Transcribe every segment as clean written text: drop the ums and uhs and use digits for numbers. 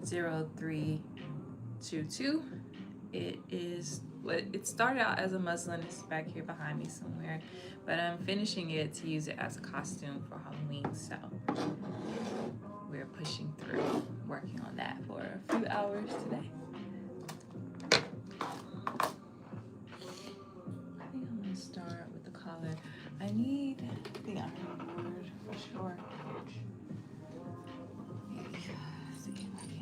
0322. It started out as a muslin. It's back here behind me somewhere, but I'm finishing it to use it as a costume for Halloween. So we're pushing through, working on that for a few hours today. I think I'm gonna start with the collar. I think I'm board for sure. See if I can.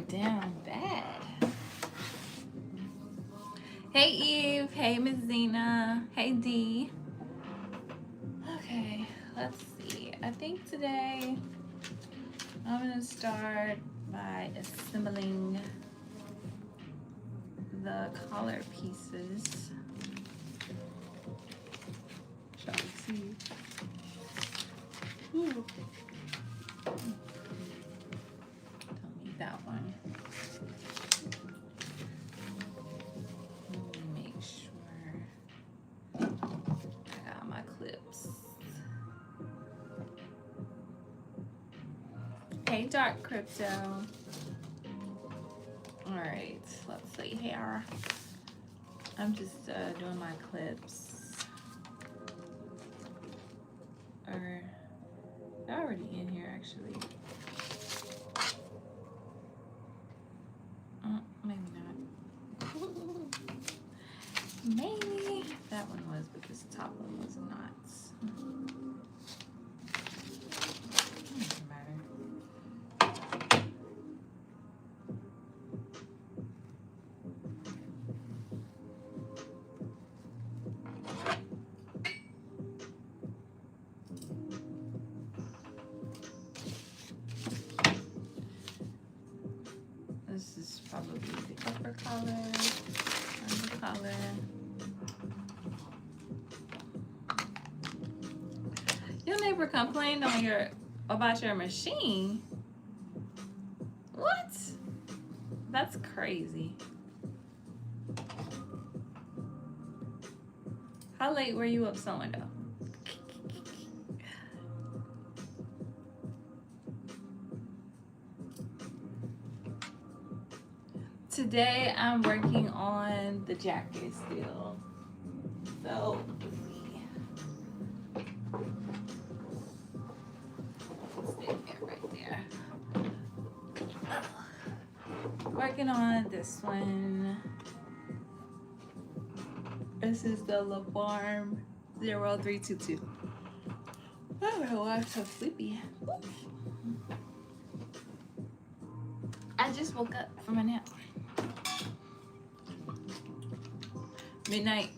Down bad. Hey Eve, hey Miss Zena, hey D. Okay, let's see. I think today I'm gonna start by assembling the collar pieces. Shall we see? Ooh. Don't need that one. Hey, Dark Crypto. All right, let's see here. I'm just doing my clips. They're already in here, actually. Maybe not. Maybe that one was, but this top one was not. This is probably the upper collar, under collar. Your neighbor complained about your machine. What? That's crazy. How late were you up sewing though? Today I'm working on the jacket still. So let's see. Stick it right there. Working on this one. This is the LaForme 0322. I don't know why I'm so sleepy. I just woke up from a nap. Midnight.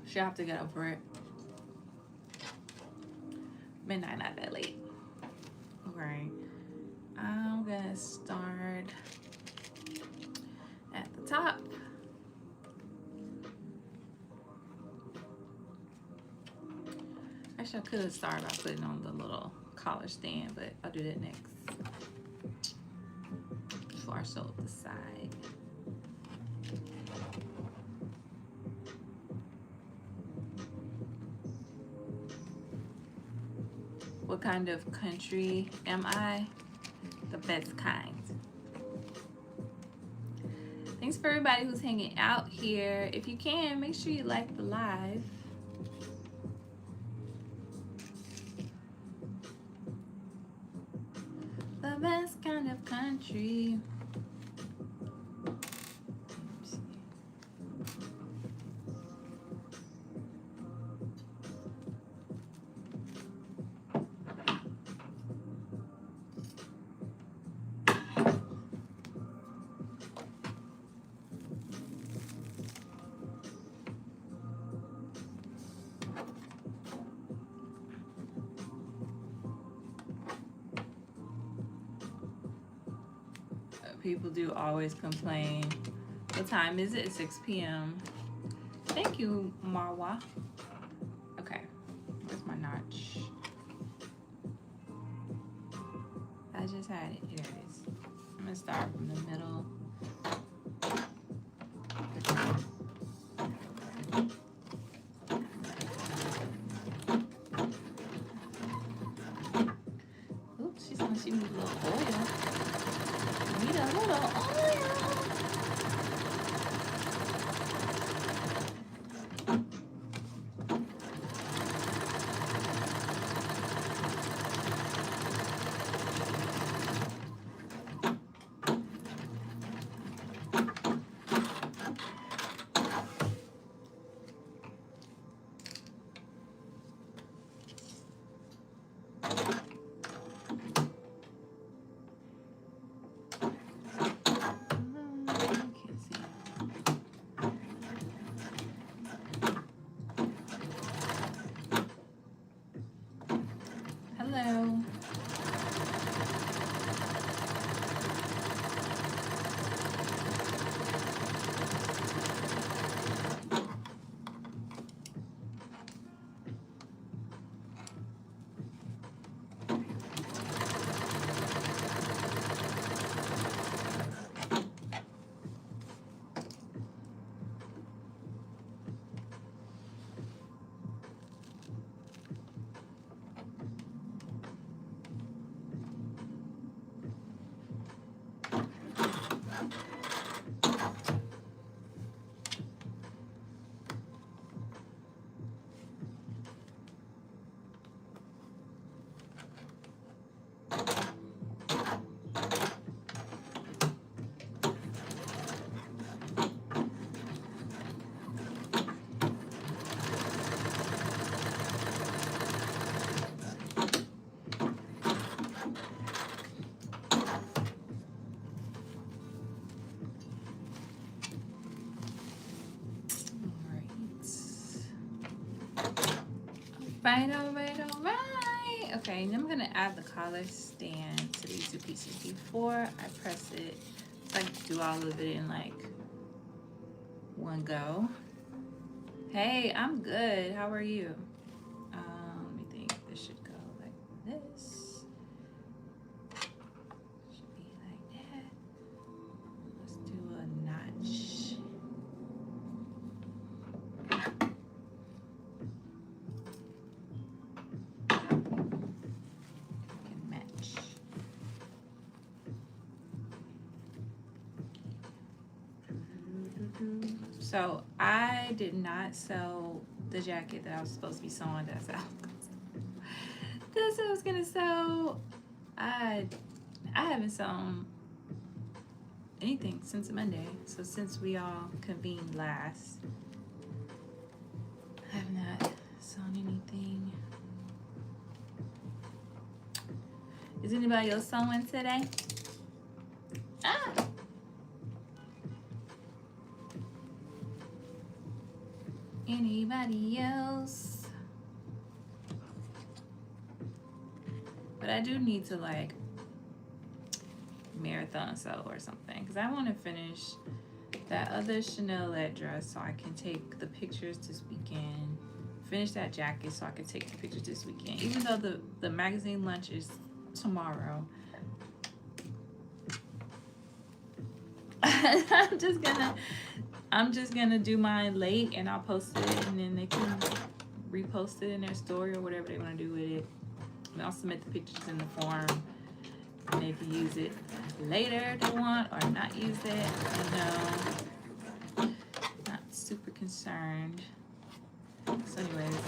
She'll have to get up for it. Midnight, not that late. Okay. I'm gonna start at the top. Actually, I could have started by putting on the little collar stand, but I'll do that next. Before I sew up the side. kind of country am I? The best kind. Thanks for everybody who's hanging out here. If you can, make sure you like the live. The best kind of country. People do always complain. What time is it? 6 p.m. Thank you, Marwa. Okay, where's my notch? I just had it. Here it is. I'm gonna start from the middle. Oops, she's gonna see me with a little oil. Need a little oil. Hello. All right. Okay, and I'm gonna add the collar stand to these two pieces before I press it. So I can do all of it in like one go. Hey, I'm good. How are you? Let me think. This should go like this. Should be like that. Let's do a notch. Can match. So I did not sew the jacket that I was supposed to be sewing. That's out. This I was gonna sew. I haven't sewn anything since Monday. So since we all convened last, I have not sewn anything. Is anybody else sewing today? Ah! Anybody else? But I do need to like marathon sew or something because I want to finish that other Chanel dress so I can take the pictures this weekend. Finish that jacket so I can take the pictures this weekend. Even though the magazine lunch is tomorrow. I'm just gonna do mine late and I'll post it and then they can repost it in their story or whatever they want to do with it. And I'll submit the pictures in the form, and they can use it later if they want, or not use it. You know, not super concerned. So anyways,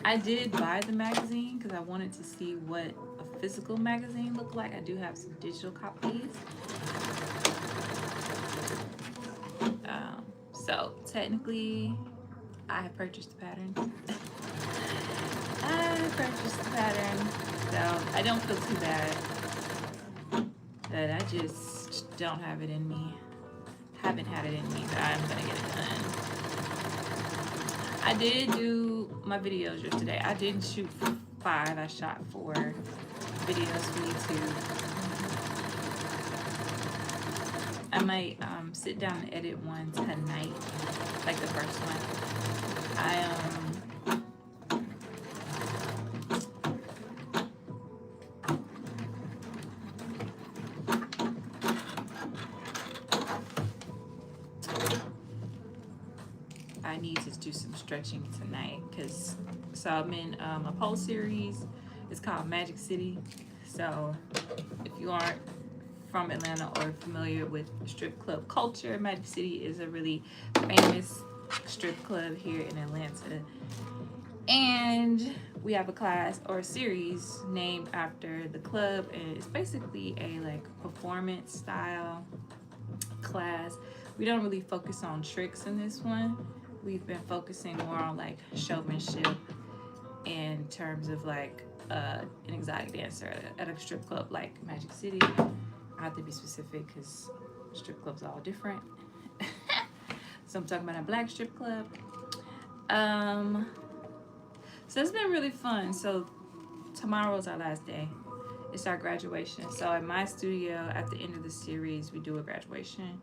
I did buy the magazine because I wanted to see what a physical magazine looked like. I do have some digital copies. So technically, I have purchased the pattern. I purchased the pattern, so I don't feel too bad. But I just don't have it in me. Haven't had it in me, but I'm gonna get it done. I did do my videos yesterday. I didn't shoot 5. I shot 4 videos for YouTube. I might sit down and edit one tonight, like the first one. I need to do some stretching tonight because I'm in a pole series. It's called Magic City. So if you aren't from Atlanta or familiar with strip club culture, Magic City is a really famous strip club here in Atlanta. And we have a class or a series named after the club, and it's basically a like performance style class. We don't really focus on tricks in this one. We've been focusing more on like showmanship in terms of like an exotic dancer at a strip club like Magic City. I have to be specific because strip clubs are all different. So I'm talking about a black strip club. So it's been really fun. So tomorrow's our last day. It's our graduation. So at my studio, at the end of the series, we do a graduation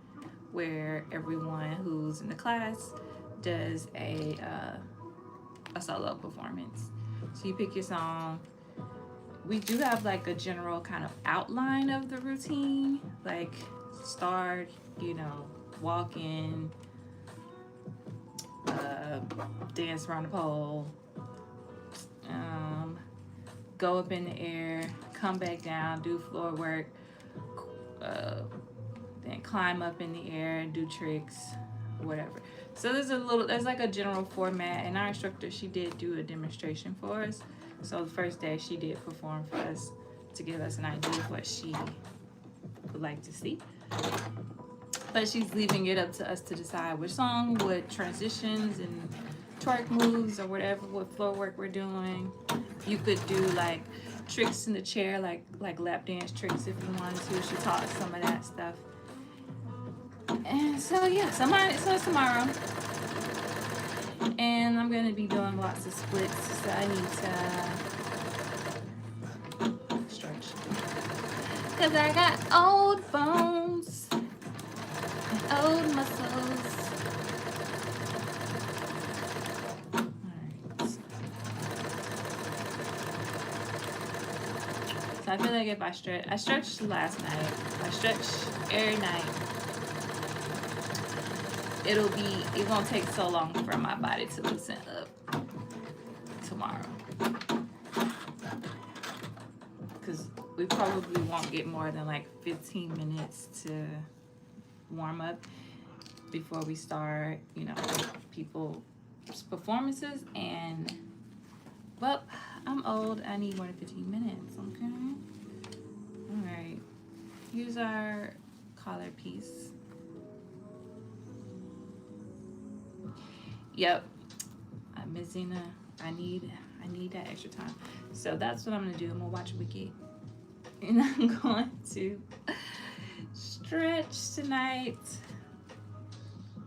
where everyone who's in the class does a solo performance. So you pick your song. We do have like a general kind of outline of the routine, like start, you know, walk in, dance around the pole, go up in the air, come back down, do floor work, then climb up in the air and do tricks, whatever. So there's like a general format, and our instructor, she did do a demonstration for us. So the first day she did perform for us to give us an idea of what she would like to see. But she's leaving it up to us to decide which song, what transitions and twerk moves or whatever, what floor work we're doing. You could do like tricks in the chair, like lap dance tricks if you wanted to. She taught us some of that stuff. And so yeah, so it's tomorrow. And I'm gonna be doing lots of splits, so I need to stretch. Cause I got old bones and old muscles. Alright. So I feel like if I stretched last night, I stretch every night. It won't take so long for my body to loosen up tomorrow. Because we probably won't get more than like 15 minutes to warm up before we start, you know, people's performances. And, well, I'm old. I need more than 15 minutes, okay? All right. Here's our collar piece. Yep, Miss Zena, I need that extra time. So that's what I'm gonna do. I'm gonna watch Wiki, and I'm going to stretch tonight.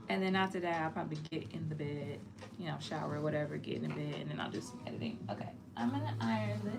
And then after that, I'll probably get in the bed, you know, shower or whatever, get in the bed, and then I'll do some editing. Okay, I'm gonna iron this.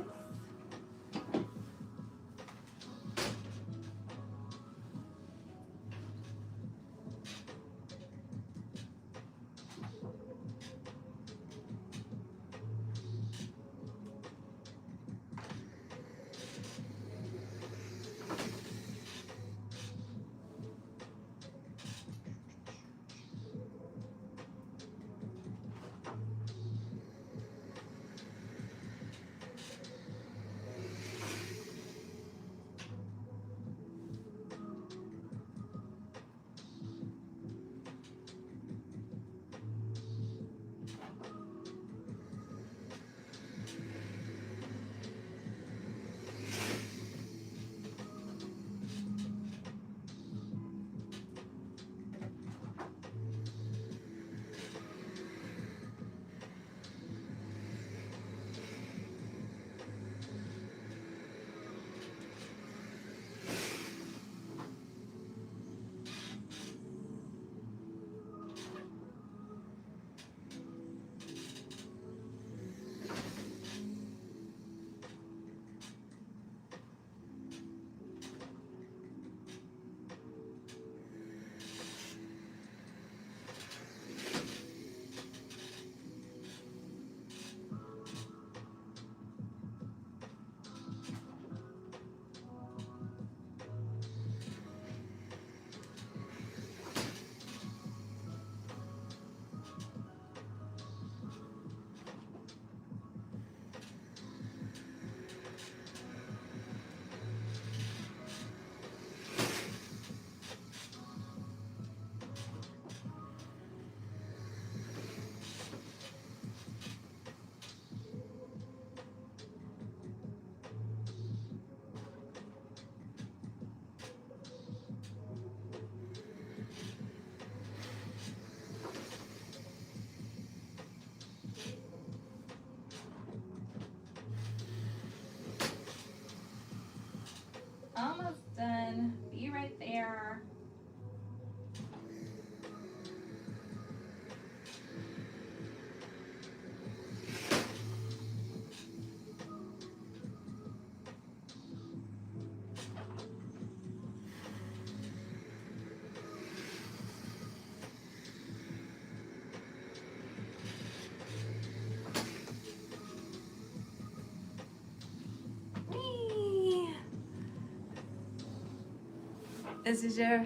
this is your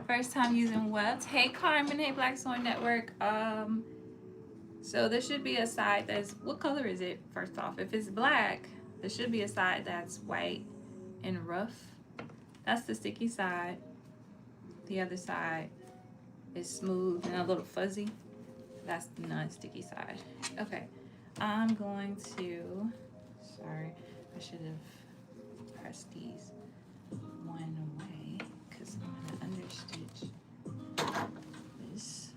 first time using wefts, hey Carmen, hey Black Swan Network. So there should be a side that's, what color is it first off? If it's black, there should be a side that's white and rough. That's the sticky side. The other side is smooth and a little fuzzy. That's the non-sticky side. Okay, I'm going to, sorry, I should have pressed these one away because I'm gonna understitch this.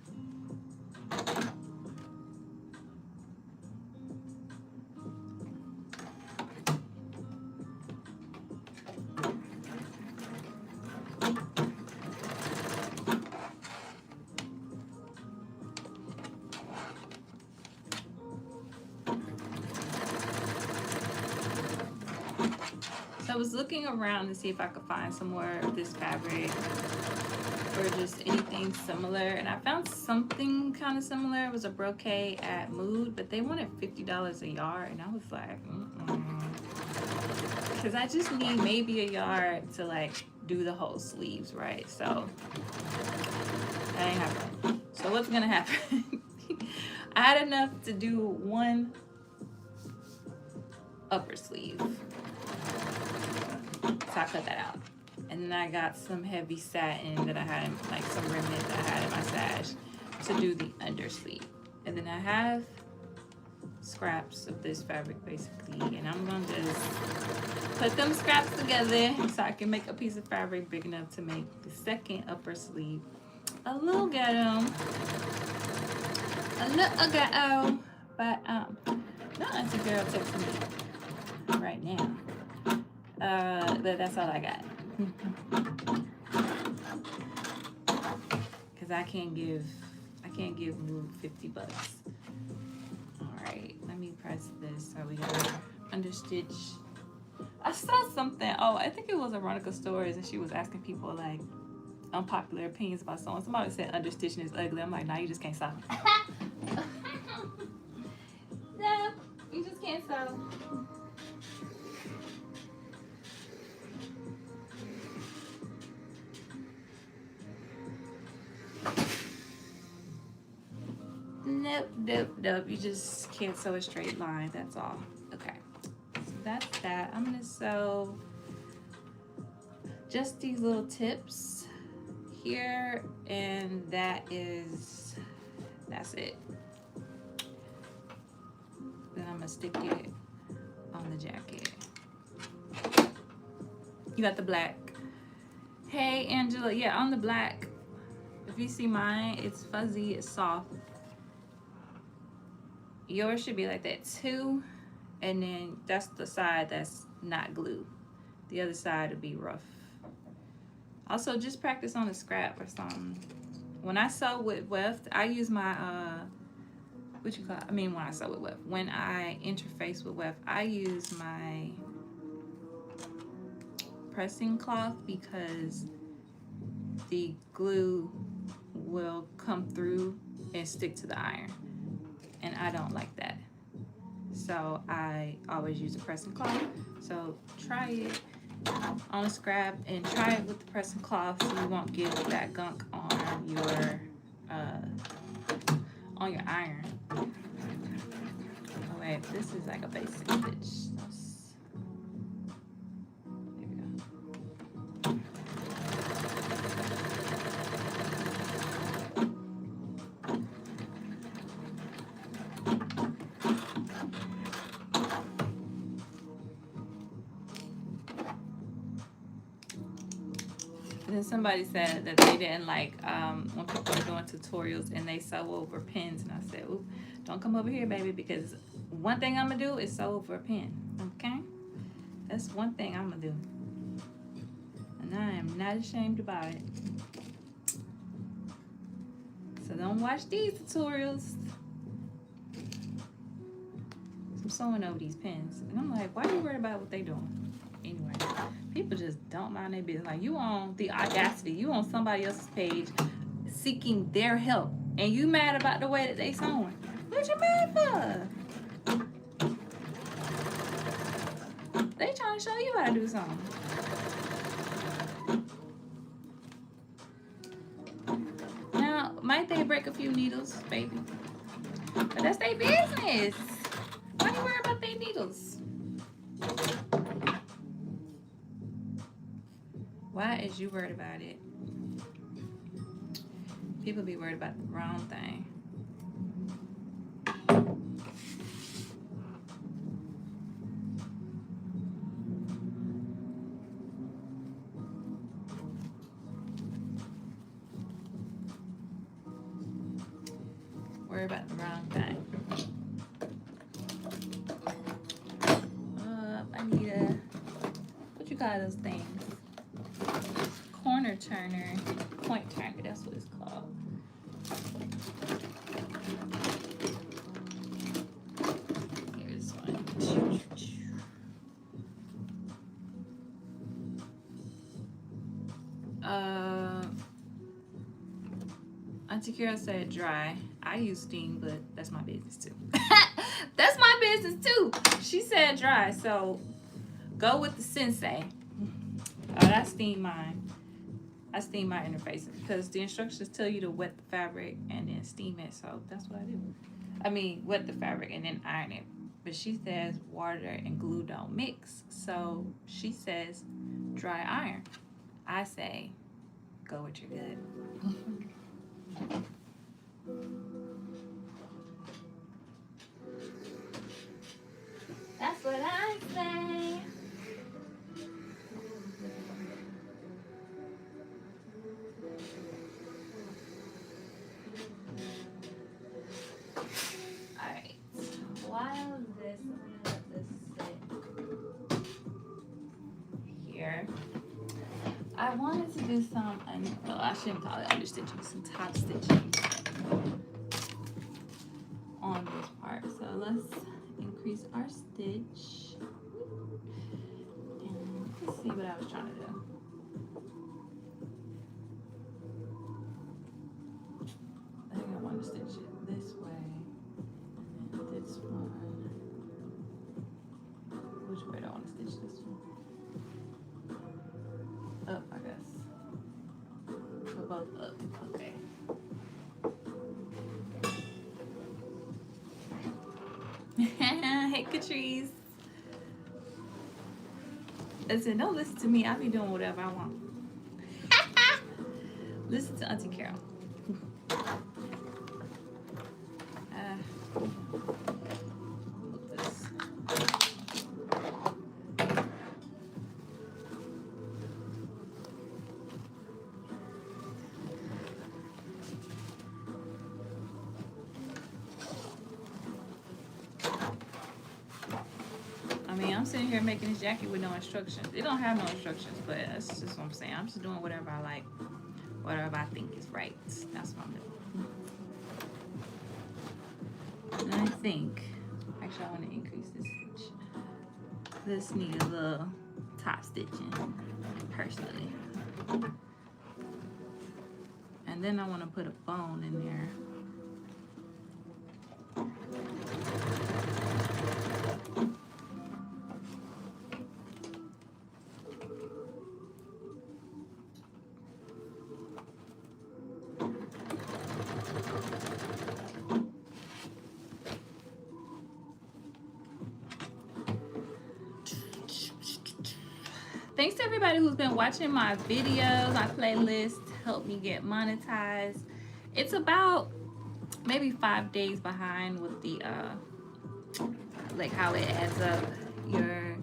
So I was looking around to see if I could find some more of this fabric or just anything similar, and I found something kind of similar. It was a brocade at Mood, but they wanted $50 a yard, and I was like, because I just need maybe a yard to like do the whole sleeves, right? So that ain't happening. So what's gonna happen? I had enough to do one upper sleeve. So I cut that out. And then I got some heavy satin that I had, like some remnant that I had in my stash to do the undersleeve. And then I have scraps of this fabric basically. And I'm gonna just put them scraps together so I can make a piece of fabric big enough to make the second upper sleeve a little ghetto. A little ghetto. But no auntie girl texting me right now. But that's all I got. Cause I can't give Mood $50. All right, let me press this so we gotta understitch. I saw something. Oh, I think it was Veronica Stories, and she was asking people like unpopular opinions about someone. Somebody said understitching is ugly. I'm like, nah, you just can't stop. No, you just can't stop. Nope. You just can't sew a straight line. That's all. Okay. So that's that. I'm gonna sew just these little tips here, and that's it. Then I'm gonna stick it on the jacket. You got the black. Hey Angela, yeah, on the black. If you see mine, it's fuzzy, it's soft. Yours should be like that too, and then that's the side that's not glue. The other side will be rough. Also, just practice on a scrap or something. When I sew with weft, I use my when I sew with weft, when I interface with weft, I use my pressing cloth because the glue will come through and stick to the iron, and I don't like that. So I always use a pressing cloth. So try it on a scrap and try it with the pressing cloth so you won't get that gunk on your iron. Oh wait, this is like a basic stitch. There we go. And then somebody said that they didn't like when people are doing tutorials and they sew over pins, and I said, "Ooh, don't come over here, baby, because one thing I'm gonna do is sew over a pin. Okay, that's one thing I'm gonna do, and I am not ashamed about it. So don't watch these tutorials. I'm sewing over these pins, and I'm like, why are you worried about what they doing? Anyway, people just don't mind their business. Like, you on the audacity, you on somebody else's page seeking their help, and you mad about the way that they sewing. What you mad for? They trying to show you how to do something. might they break a few needles, baby? But that's their business. Why you worry about their needles? Why is you worried about it? People be worried about the wrong thing. Worry about the wrong thing. I need a, what you call those things? Corner turner, point turner, that's what it's called. Here's one. Auntie Carol said dry. I use steam, but that's my business too. That's my business too. She said dry, so go with the sensei. Oh, I steam mine. I steam my interfaces because the instructions tell you to wet the fabric and then steam it, so that's what I do. I mean, wet the fabric and then iron it. But she says water and glue don't mix, so she says dry iron. I say go with your gut. That's what I say. Alright. While this, I'm gonna let this sit here. I wanted to do some, well, I shouldn't call it understitching, some top stitching on this part. So let's increase our stitch. And let's see what I was trying to do. I think I want to stitch it this way. And then this one. Which way do I want to stitch this one? Up, I guess. So both up. Okay. Hey, Catrice. Listen, don't listen to me. I be doing whatever I want. Listen to Auntie Carol. This. I mean, I'm sitting here making this jacket with no instructions. It don't have no instructions, but that's just what I'm saying. I'm just doing whatever I like, whatever I think is right. That's what I'm doing. And I think, actually, I want to increase this stitch. This needs a little top stitching, personally. And then I want to put a bone in there. Thanks to everybody who's been watching my videos, my playlist, helped me get monetized. It's about maybe 5 days behind with the like how it adds up your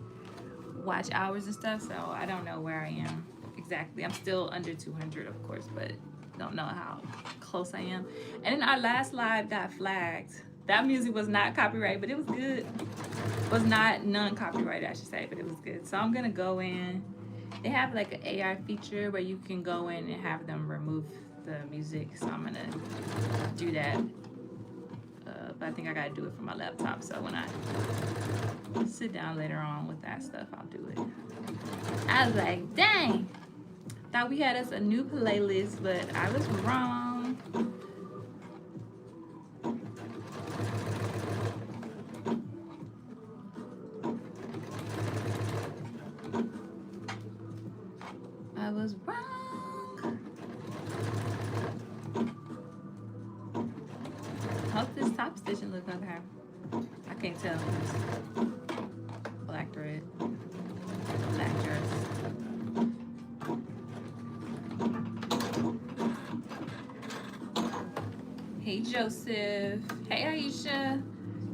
watch hours and stuff, so I don't know where I am exactly. I'm still under 200, of course, but don't know how close I am. And then our last live got flagged. That music was not copyrighted, but it was good. Was not non-copyrighted, I should say, but it was good. So I'm gonna go in. They have like an AI feature where you can go in and have them remove the music. So I'm gonna do that. But I think I gotta do it from my laptop. So when I sit down later on with that stuff, I'll do it. I was like, dang, thought we had us a new playlist, but I was wrong. I was wrong. top stitching look okay? I can't tell if it's black thread, black dress. Hey Joseph. Hey Aisha.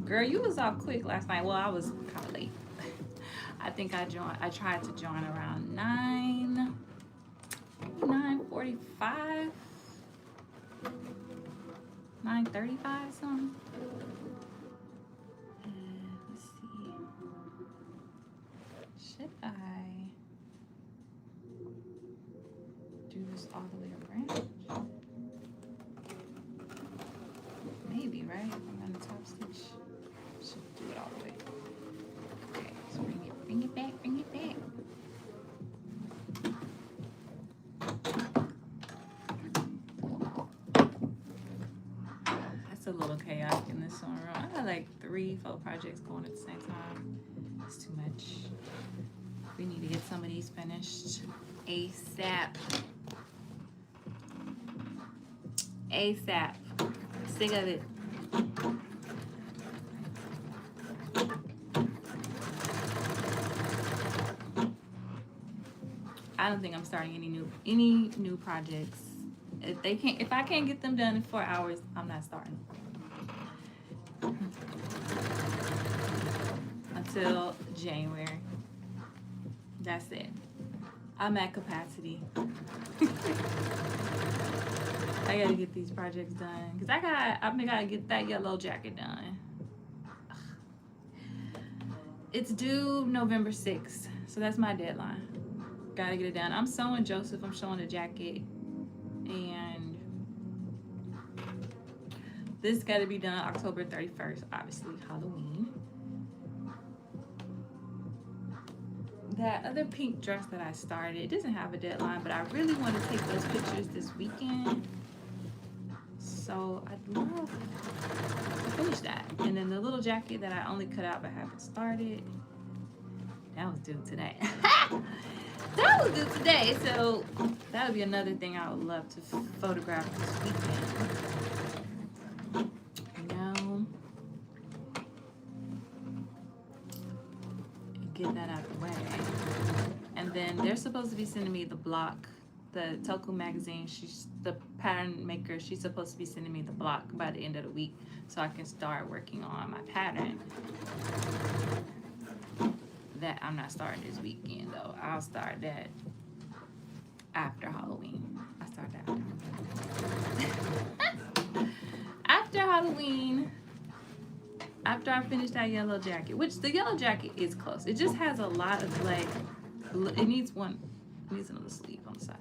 Girl, you was off quick last night. Well, I was kind of late. I think I tried to join around 9:45, 9:35 something. Let's see. Should I do this all the way around? Maybe, right? I'm gonna top stitch. Should do it all the way. Okay, so bring it back, bring it back. That's a little chaotic in this sewing room. I got like 3-4 projects going at the same time. It's too much. We need to get some of these finished ASAP. ASAP. Sick of it. I don't think I'm starting any new projects. If I can't get them done in 4 hours, I'm not starting. Until January. That's it. I'm at capacity. I gotta get these projects done because I gotta get that yellow jacket done. It's due November 6th, so that's my deadline. Gotta get it done. I'm sewing Joseph. I'm showing the jacket, and this gotta be done October 31st. Obviously, Halloween. That other pink dress that I started, it doesn't have a deadline, but I really want to take those pictures this weekend. So I'd love to finish that. And then the little jacket that I only cut out but haven't started, that was due today. That was due today. So that would be another thing I would love to photograph this weekend. You know? And get that out of the way. And then they're supposed to be sending me the block. The Toku magazine, she's the pattern maker. She's supposed to be sending me the block by the end of the week so I can start working on my pattern. That I'm not starting this weekend though. I'll start that after Halloween. I start that after Halloween. After I finish that yellow jacket, which the yellow jacket is close. It just has a lot of like, it needs another sleeve on the side.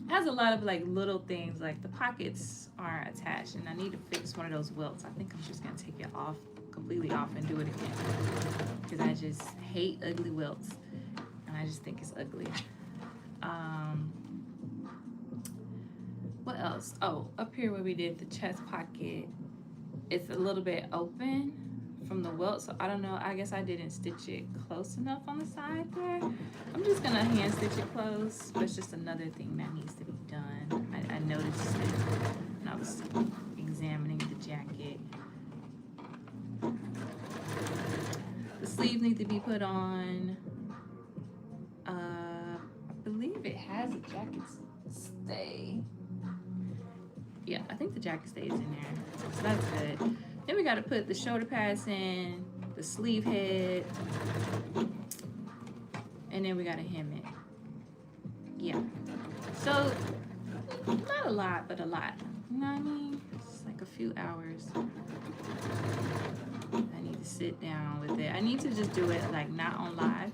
It has a lot of like little things, like the pockets aren't attached, and I need to fix one of those welts. I think I'm just gonna take it off, completely off, and do it again because I just hate ugly welts, and I just think it's ugly. What else? Oh, up here where we did the chest pocket, it's a little bit open from the welt, so I don't know. I guess I didn't stitch it close enough on the side there. I'm just gonna hand stitch it close, but it's just another thing that needs to be done. I noticed it when I was examining the jacket. The sleeves need to be put on. I believe it has a jacket stay. Yeah, I think the jacket stays in there, so that's good. Then we got to put the shoulder pads in, the sleeve head, and then we got to hem it. Yeah. So, not a lot, but a lot. You know what I mean? It's like a few hours. I need to sit down with it. I need to just do it like not on live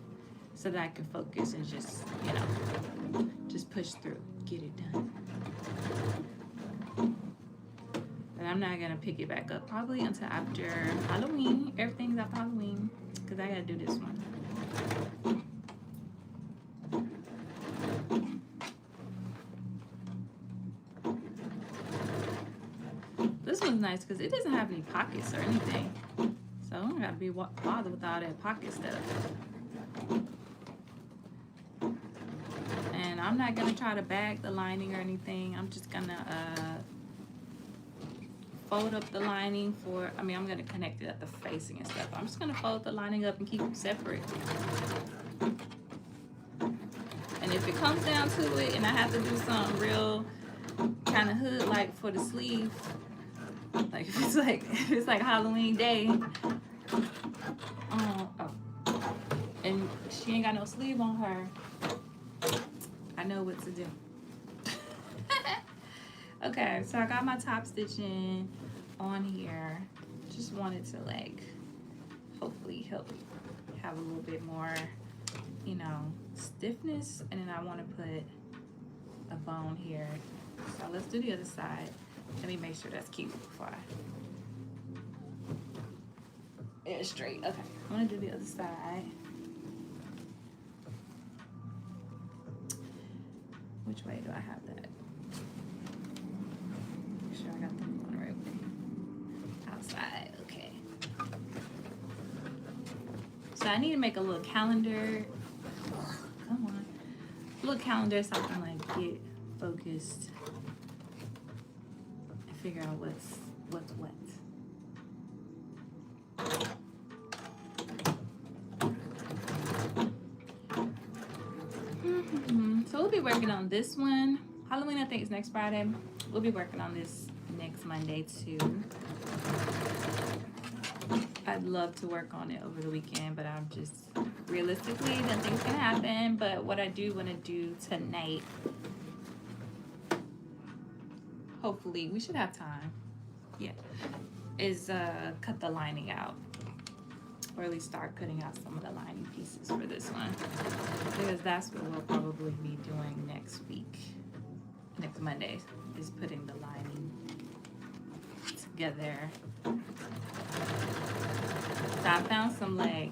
so that I can focus and just, you know, just push through, get it done. But I'm not gonna pick it back up probably until after Halloween. Everything's after Halloween because I gotta do this one. This one's nice because it doesn't have any pockets or anything, so I don't gotta be bothered with all that pocket stuff. And I'm not gonna try to bag the lining or anything. I'm just gonna fold up the lining for, I'm going to connect it at the facing and stuff. I'm just going to fold the lining up and keep them separate. And if it comes down to it and I have to do something real kind of hood like for the sleeve, like if it's like Halloween day, and she ain't got no sleeve on her, I know what to do. Okay, so I got my top stitching on here. Just wanted to like hopefully help have a little bit more, you know, stiffness, and then I want to put a bone here. So let's do the other side. Let me make sure that's cute before it's straight. Okay, I'm gonna do the other side. Which way do I have that? Make sure I got them going the right way. Outside, okay. So I need to make a little calendar. Come on. A little calendar so I can like get focused and figure out what's what. So we'll be working on this one. Halloween, I think, is next Friday. We'll be working on this next Monday too. I'd love to work on it over the weekend, but I'm just realistically, nothing's gonna happen. But what I do want to do tonight, hopefully, we should have time. Yeah, is cut the lining out, or at least start cutting out some of the lining pieces for this one, because that's what we'll probably be doing next week, next Monday, is putting the lining together. So I found some like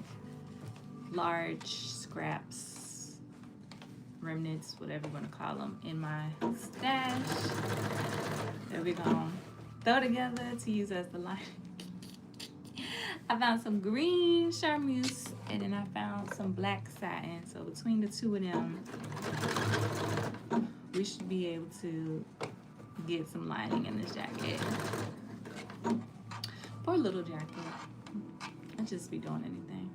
large scraps, remnants, whatever you want to call them, in my stash that we're gonna throw together to use as the lining. I found some green charmeuse, and then I found some black satin. So between the two of them, we should be able to get some lining in this jacket. For a little jacket. I'll just be doing anything.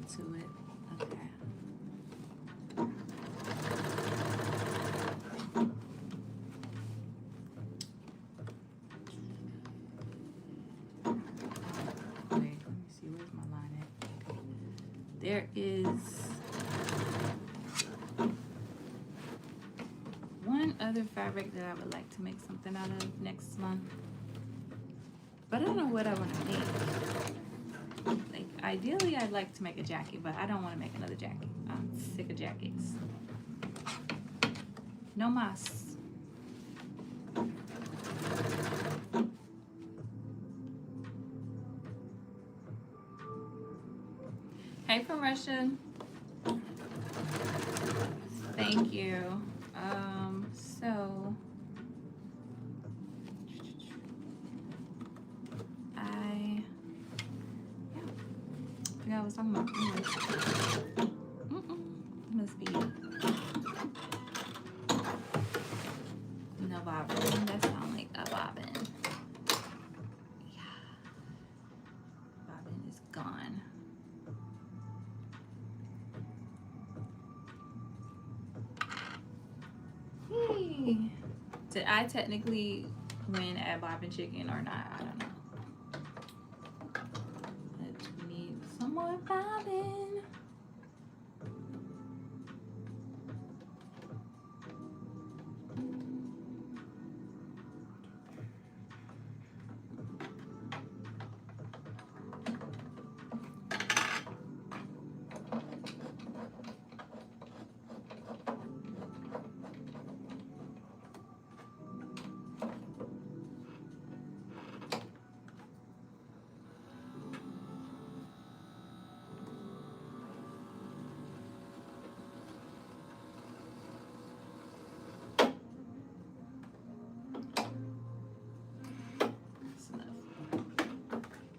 To it. Okay. There is one other fabric that I would like to make something out of next month, but I don't know what I want to make. Like, ideally, I'd like to make a jacket, but I don't want to make another jacket. I'm sick of jackets. No mas. Hey from Russia. Thank you. So I forgot what I was talking about. Must be no bobbin. That sounds like a bobbin. Yeah. Bobbin is gone. Did I technically win at Bobbin Chicken or not? I don't know. But we need some more bobbin.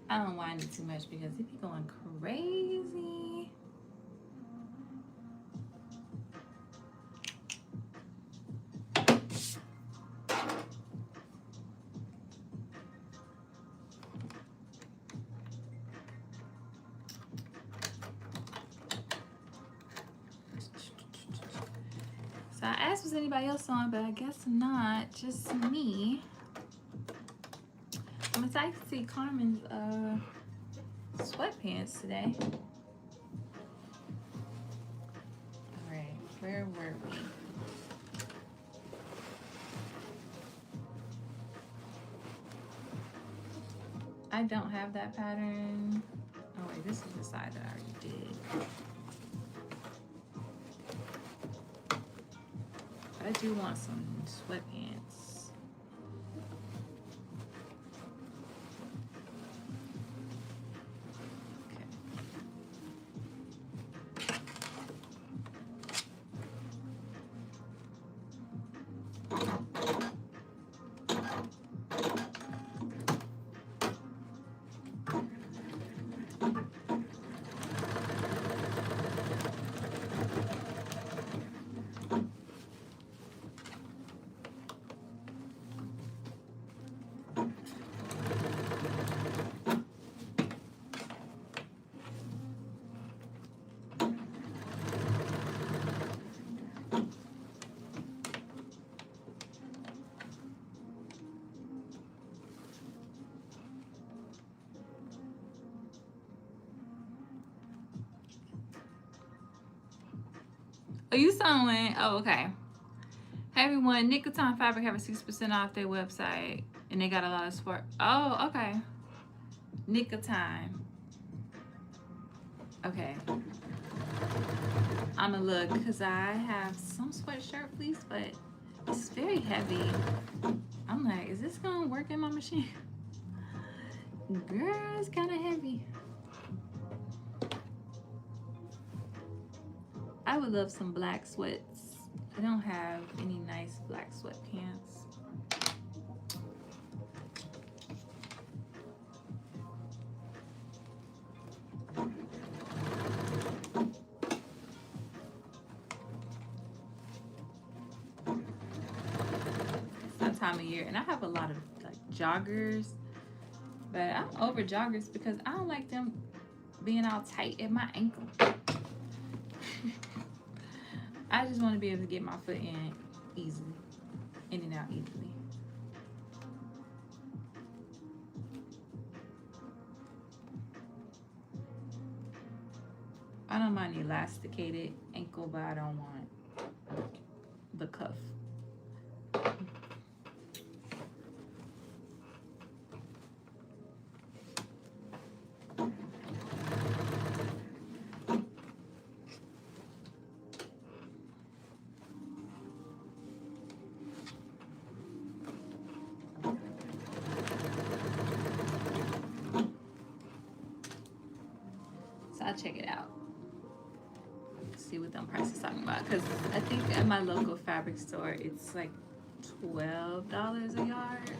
I don't wind it too much because it be going crazy. So I asked was anybody else on, but I guess not. Just me. I'm excited to see Carmen's sweatpants today. Alright, where were we? I don't have that pattern. Oh wait, this is the side that I already did. But I do want some sweatpants. Okay. Oh, you sewing? Oh, okay. Hey everyone, Nicotine Fabric have a 6% off their website, and they got a lot of support. Oh, okay. Nicotine. Okay. I'ma look because I have some sweatshirt fleece, but it's very heavy. I'm like, is this gonna work in my machine? Girl, it's kind of heavy. I would love some black sweats. I don't have any nice black sweatpants. It's that time of year, and I have a lot of like joggers, but I'm over joggers because I don't like them being all tight at my ankle. I just want to be able to get my foot in easily, in and out easily. I don't mind the elasticated ankle, but I don't want the cuff. I'll check it out. See what them prices talking about, because I think at my local fabric store it's like $12 a yard,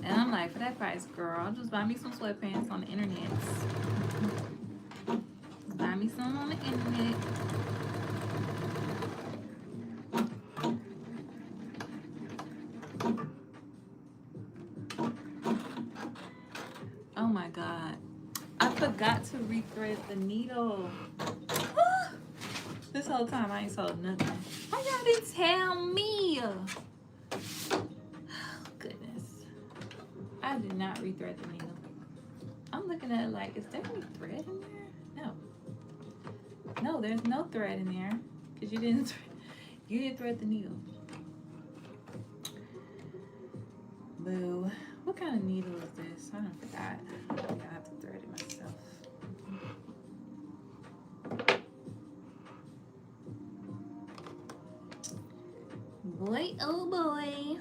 and I'm like, for that price, girl, I'll just buy me some sweatpants on the internet. Buy me some on the internet. Oh my god, I forgot to rethread the needle. This whole time I ain't sold nothing. Why y'all didn't tell me? Oh, goodness. I did not rethread the needle. I'm looking at it like, is there any thread in there? No. No, there's no thread in there. Because you didn't thread the needle. Boo. What kind of needle is this? I don't forgot. I think I have to thread it myself. Boy, oh boy.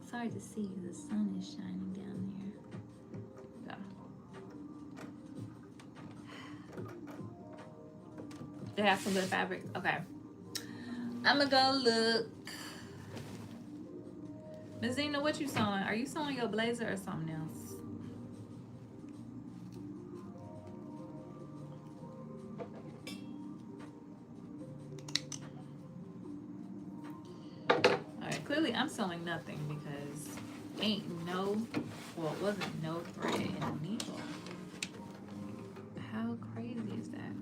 It's hard to see because the sun is shining down there. So. They have some good fabric. Okay. I'm gonna go look. Ms. Zena, what you sewing? Are you sewing your blazer or something else? Alright, clearly I'm sewing nothing because ain't no, well, it wasn't no thread in the needle. How crazy is that?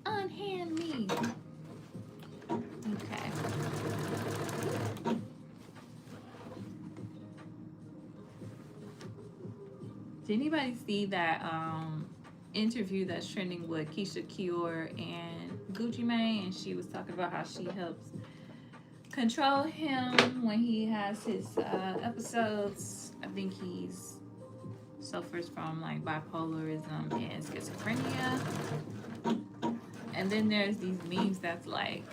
Unhand me. Okay. Did anybody see that interview that's trending with Keisha Kior and Gucci Mane? And she was talking about how she helps control him when he has his episodes. I think he's suffers from like bipolarism and schizophrenia. And then there's these memes that's like,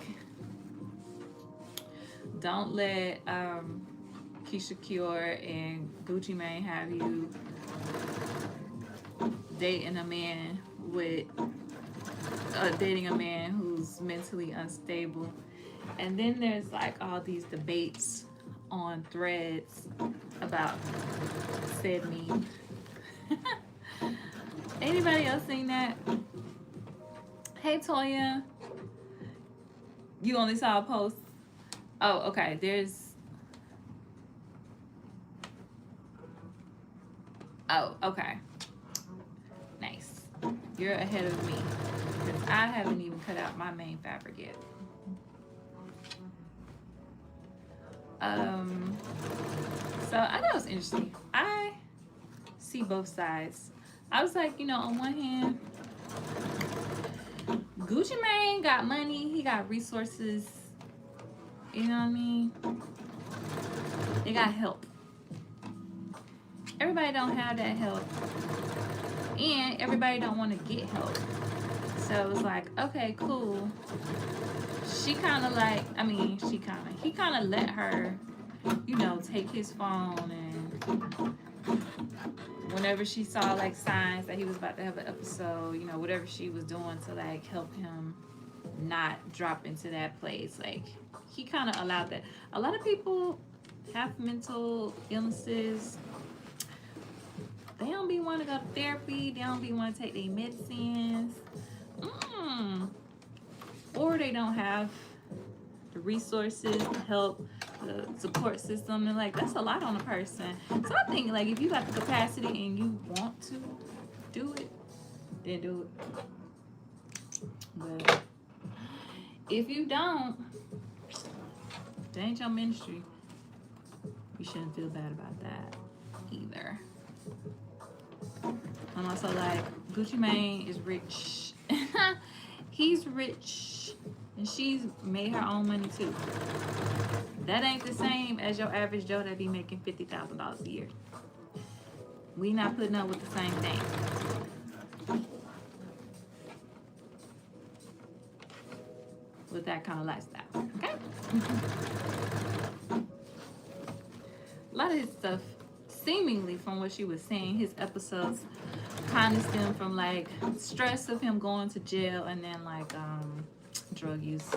don't let Keisha Kior and Gucci Mane have you dating a man who's mentally unstable. And then there's like all these debates on threads about said meme. Anybody else seen that? Hey Toya, you only saw a post? Oh, okay. Oh, okay. Nice. You're ahead of me because I haven't even cut out my main fabric yet. So I thought it was interesting. I see both sides. I was like, on one hand, Gucci Mane got money, he got resources, you know what I mean? They got help. Everybody don't have that help. And everybody don't want to get help. So it was like, okay, cool. He kind of let her, take his phone, and whenever she saw like signs that he was about to have an episode, whatever she was doing to like help him not drop into that place, like he kind of allowed that. A lot of people have mental illnesses. They don't be want to go to therapy. They don't be want to take their medicines. Or they don't have the resources, the help, the support system. And like, that's a lot on a person. So I think like, if you got the capacity and you want to do it, then do it. But if you don't, that ain't your ministry. You shouldn't feel bad about that either. And also like, Gucci Mane is rich. He's rich. And she's made her own money too. That ain't the same as your average Joe that be making $50,000 a year. We not putting up with the same thing. With that kind of lifestyle, okay? A lot of his stuff, seemingly from what she was saying, his episodes kind of stem from like stress of him going to jail and then like drug use.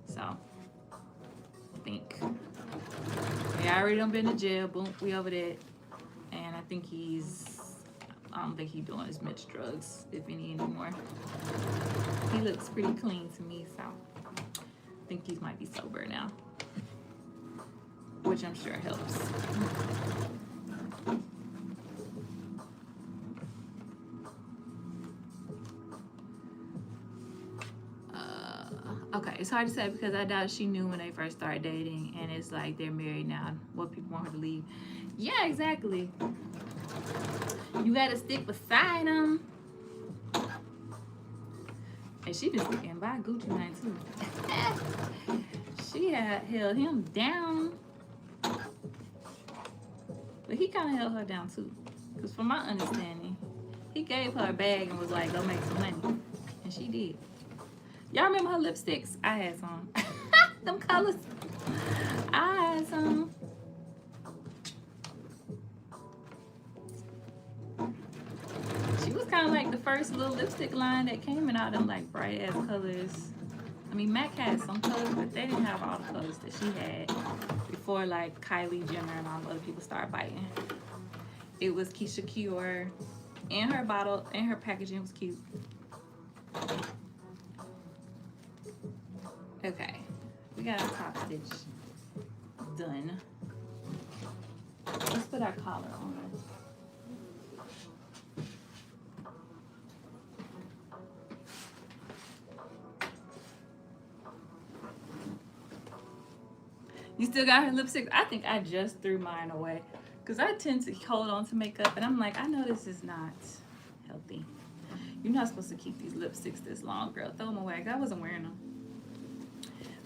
So I think I already done been to jail. Boom, we over that. And I don't think he's doing as much drugs, if any, anymore. He looks pretty clean to me, so I think he might be sober now, which I'm sure helps. Okay, it's hard to say because I doubt she knew when they first started dating, and it's like they're married now. What people want her to leave? Yeah, exactly. You gotta stick beside them. And she been sticking by Gucci Mane too. She had held him down, but he kind of held her down too. Because from my understanding, he gave her a bag and was like, "Go make some money," and she did. Y'all remember her lipsticks? I had some. Them colors. I had some. She was kind of like the first little lipstick line that came in all them like bright ass colors. I mean, MAC had some colors, but they didn't have all the colors that she had before like Kylie Jenner and all the other people started biting. It was Keisha Kior, and her bottle and her packaging was cute. Okay, we got our top stitch done. Let's put our collar on. You still got her lipstick? I think I just threw mine away. Because I tend to hold on to makeup and I'm like, I know this is not healthy. You're not supposed to keep these lipsticks this long, girl. Throw them away. I wasn't wearing them.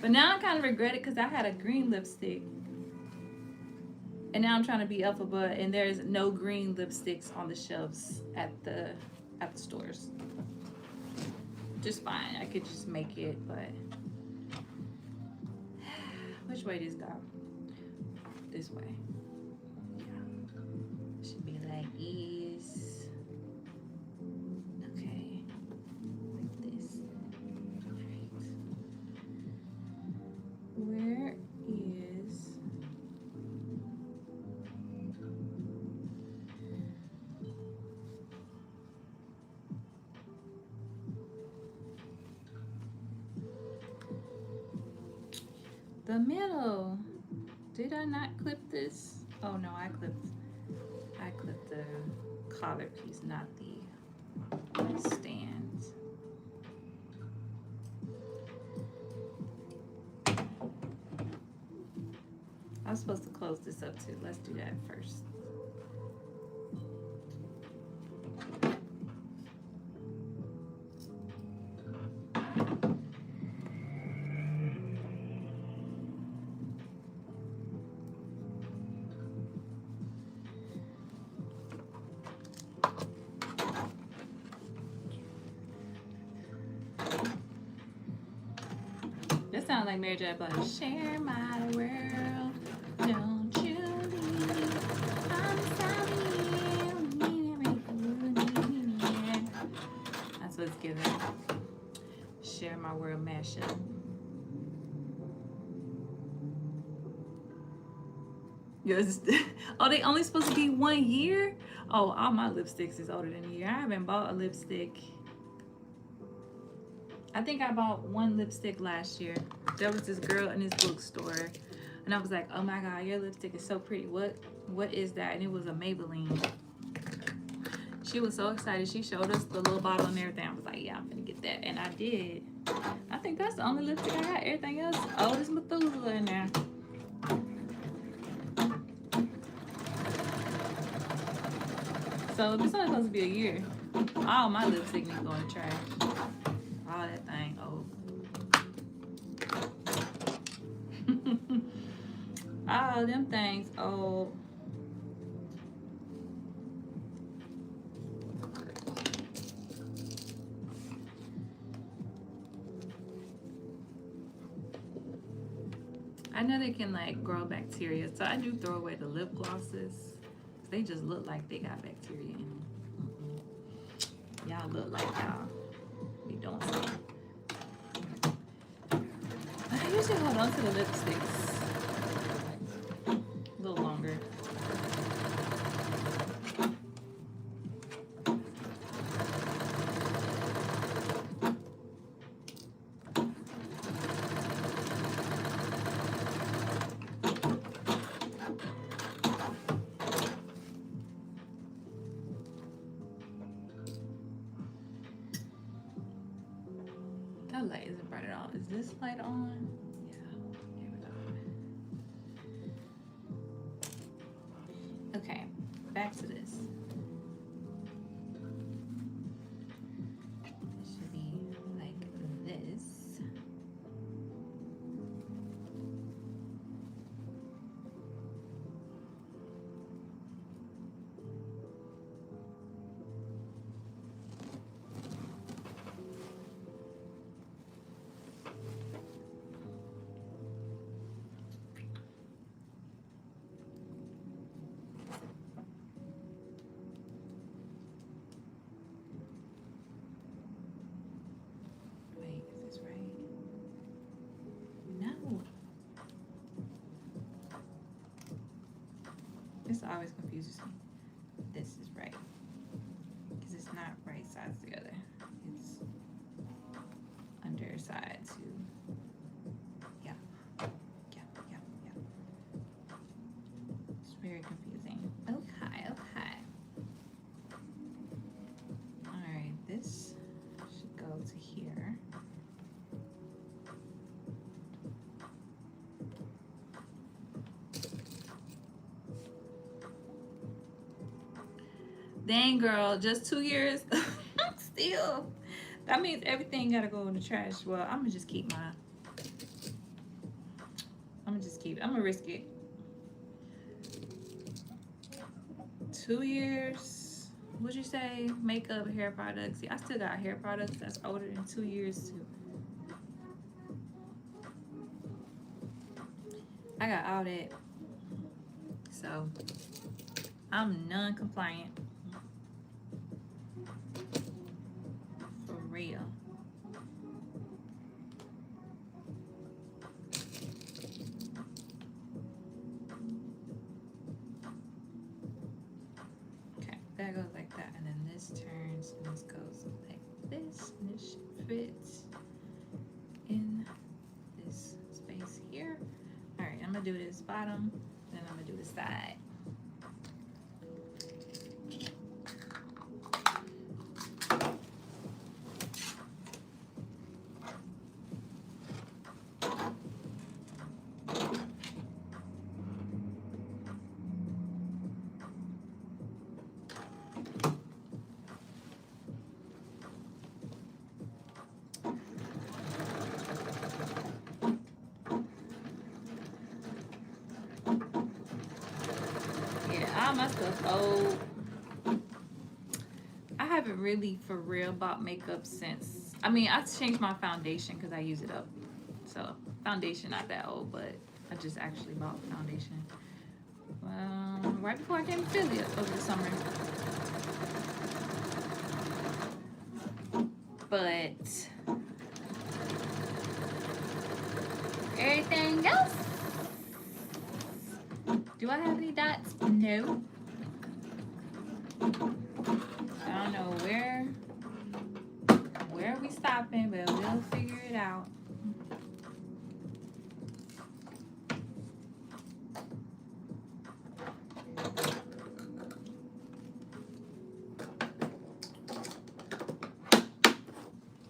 But now I kind of regret it because I had a green lipstick. And now I'm trying to be alphabet and there's no green lipsticks on the shelves at the stores. Just fine. I could just make it, but which way does this go? This way. Yeah. Should be like this. Okay. Like this. Alright. Where is the middle? Did I not clip this? Oh no, I clipped the collar piece, not the stand. I was supposed to close this up too. Let's do that first. That sounds like Mary J. Blige. Share my world, don't you leave. I'm sorry. That's what it's giving. Share my world mashup. Yes. Oh, they only supposed to be 1 year? Oh, all my lipsticks is older than a year. I haven't bought a lipstick. I think I bought 1 lipstick last year. There was this girl in this bookstore, and I was like, "Oh my God, your lipstick is so pretty. What is that?" And it was a Maybelline. She was so excited. She showed us the little bottle and everything. I was like, "Yeah, I'm gonna get that," and I did. I think that's the only lipstick I got. Everything else, old as Methuselah in there. So this only supposed to be a year. All my lipstick needs to go in the trash. All that thing old. All them things old. I know they can like grow bacteria, so I do throw away the lip glosses. They just look like they got bacteria in them. Y'all look like y'all be doing something. I usually hold on to the lipsticks a little longer. That light isn't bright at all. Is this light on? Yeah, here we go. Okay, back to this. It should be like this. This always confuses me. This is right. Because it's not right sides together. It's underside to, yeah. It's very confusing. Dang, girl, just 2 years. Still. That means everything gotta go in the trash. Well, I'm gonna just keep mine. I'm gonna risk it. 2 years. What'd you say? Makeup, hair products. See, I still got hair products that's older than 2 years too. I got all that. So I'm non-compliant. For real. Okay, that goes like that, and then this turns and this goes like this, and this should fit in this space here. All right, I'm gonna do this bottom, then I'm gonna do the side. All my stuff old. I haven't really for real bought makeup since. I mean, I changed my foundation because I use it up. So foundation not that old, but I just actually bought foundation right before I came to Philly over the summer. But everything else. Do I have any dots? No. I don't know where we stopping, but we'll figure it out.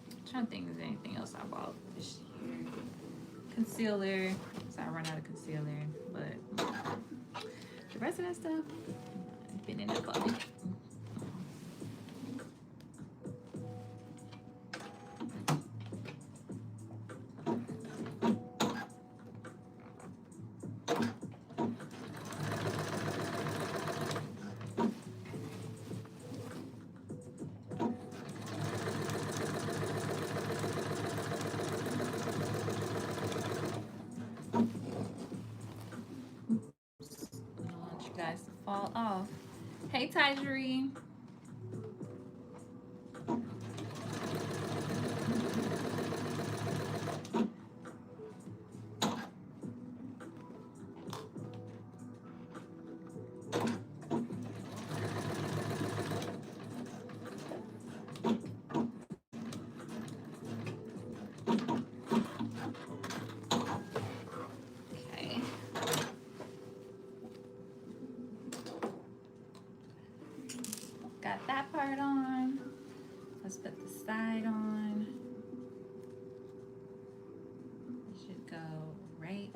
I'm trying to think if there's anything else I bought this year. Concealer. So I run out of concealer, but the rest of that stuff been in the closet. Guys to fall off. Hey, Tyjeri. Got that part on. Let's put the side on. It should go right.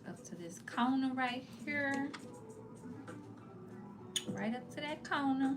Up to this corner right here. Right up to that corner.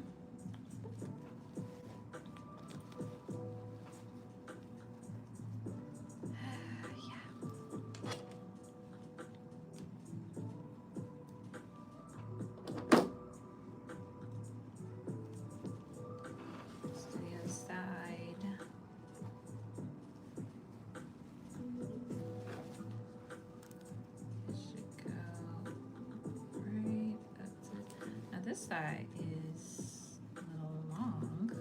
This side is a little long.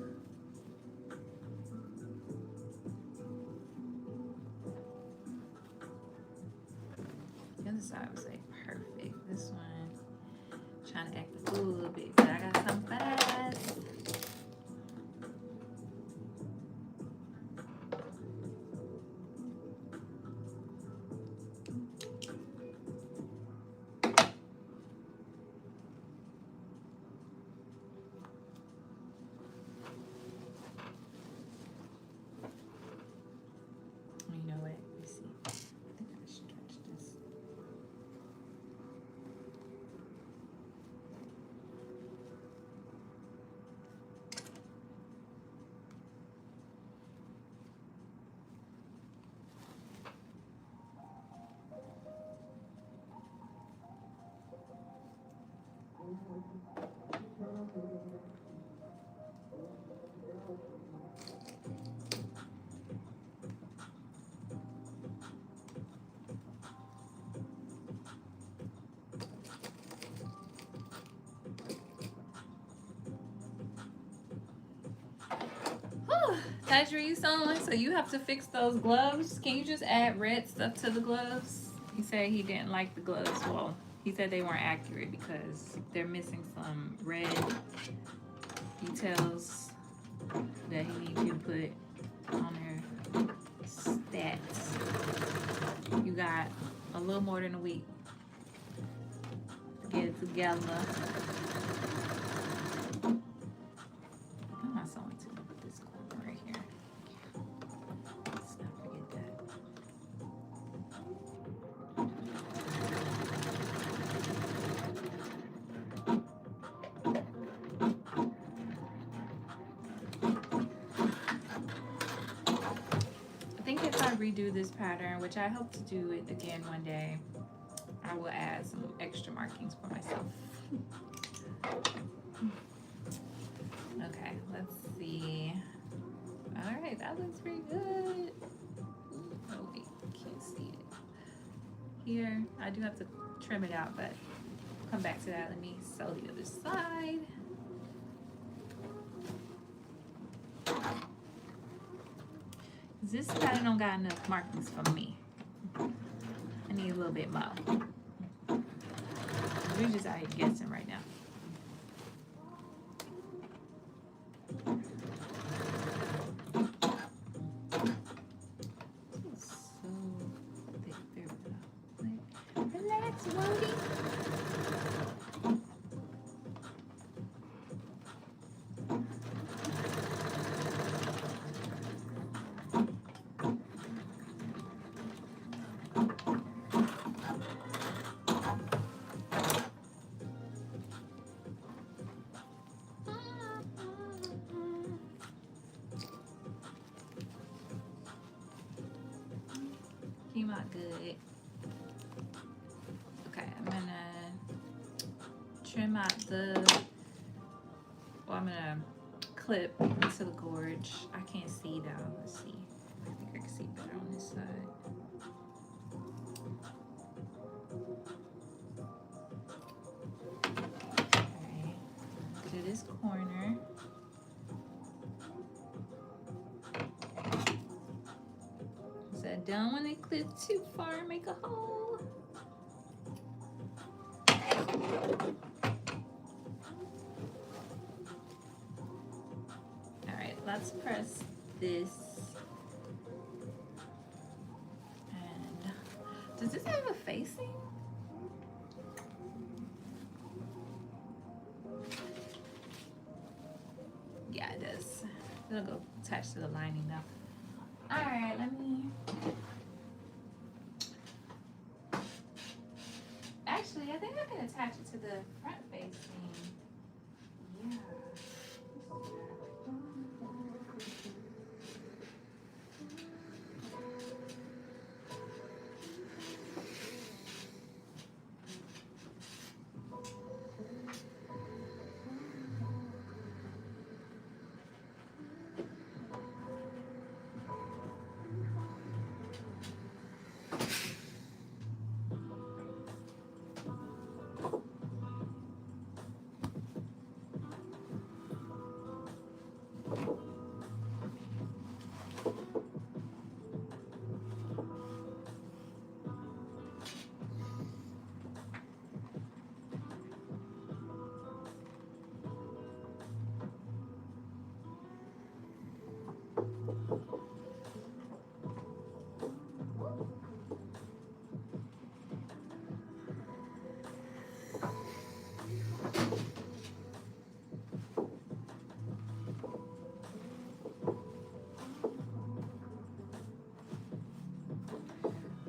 The other side was like perfect. This one, trying to act a fool a little bit, but I got something for that. Tajri, you sewing, so you have to fix those gloves. Can you just add red stuff to the gloves? He said he didn't like the gloves. Well, he said they weren't accurate because they're missing some red details that he needs you to put on their stats. You got a little more than a week to get it together. What am I sewing to? Put this corner right here. Let's not forget that. I think if I redo this pattern, which I hope to do it again one day, I will add some extra markings for myself. Okay, let's see. All right, that looks pretty good. Oh wait, can't see it. Here, I do have to trim it out, but come back to that. Let me sew the other side. This pattern don't got enough markings for me. I need a little bit more. We're just out here guessing right now. So thick. There we go. Relax, Wody. Came out good. Okay, I'm gonna trim out I'm gonna clip into the gorge. I can't see though. Let's see. I think I can see better on this side. Alright, to this corner. So I don't want to clip too far and make a hole. Alright, let's press this. And does this have a facing? Yeah, it does. It'll go attached to the lining now. Alright, let me... Actually, I think I can attach it to the front facing. Yeah.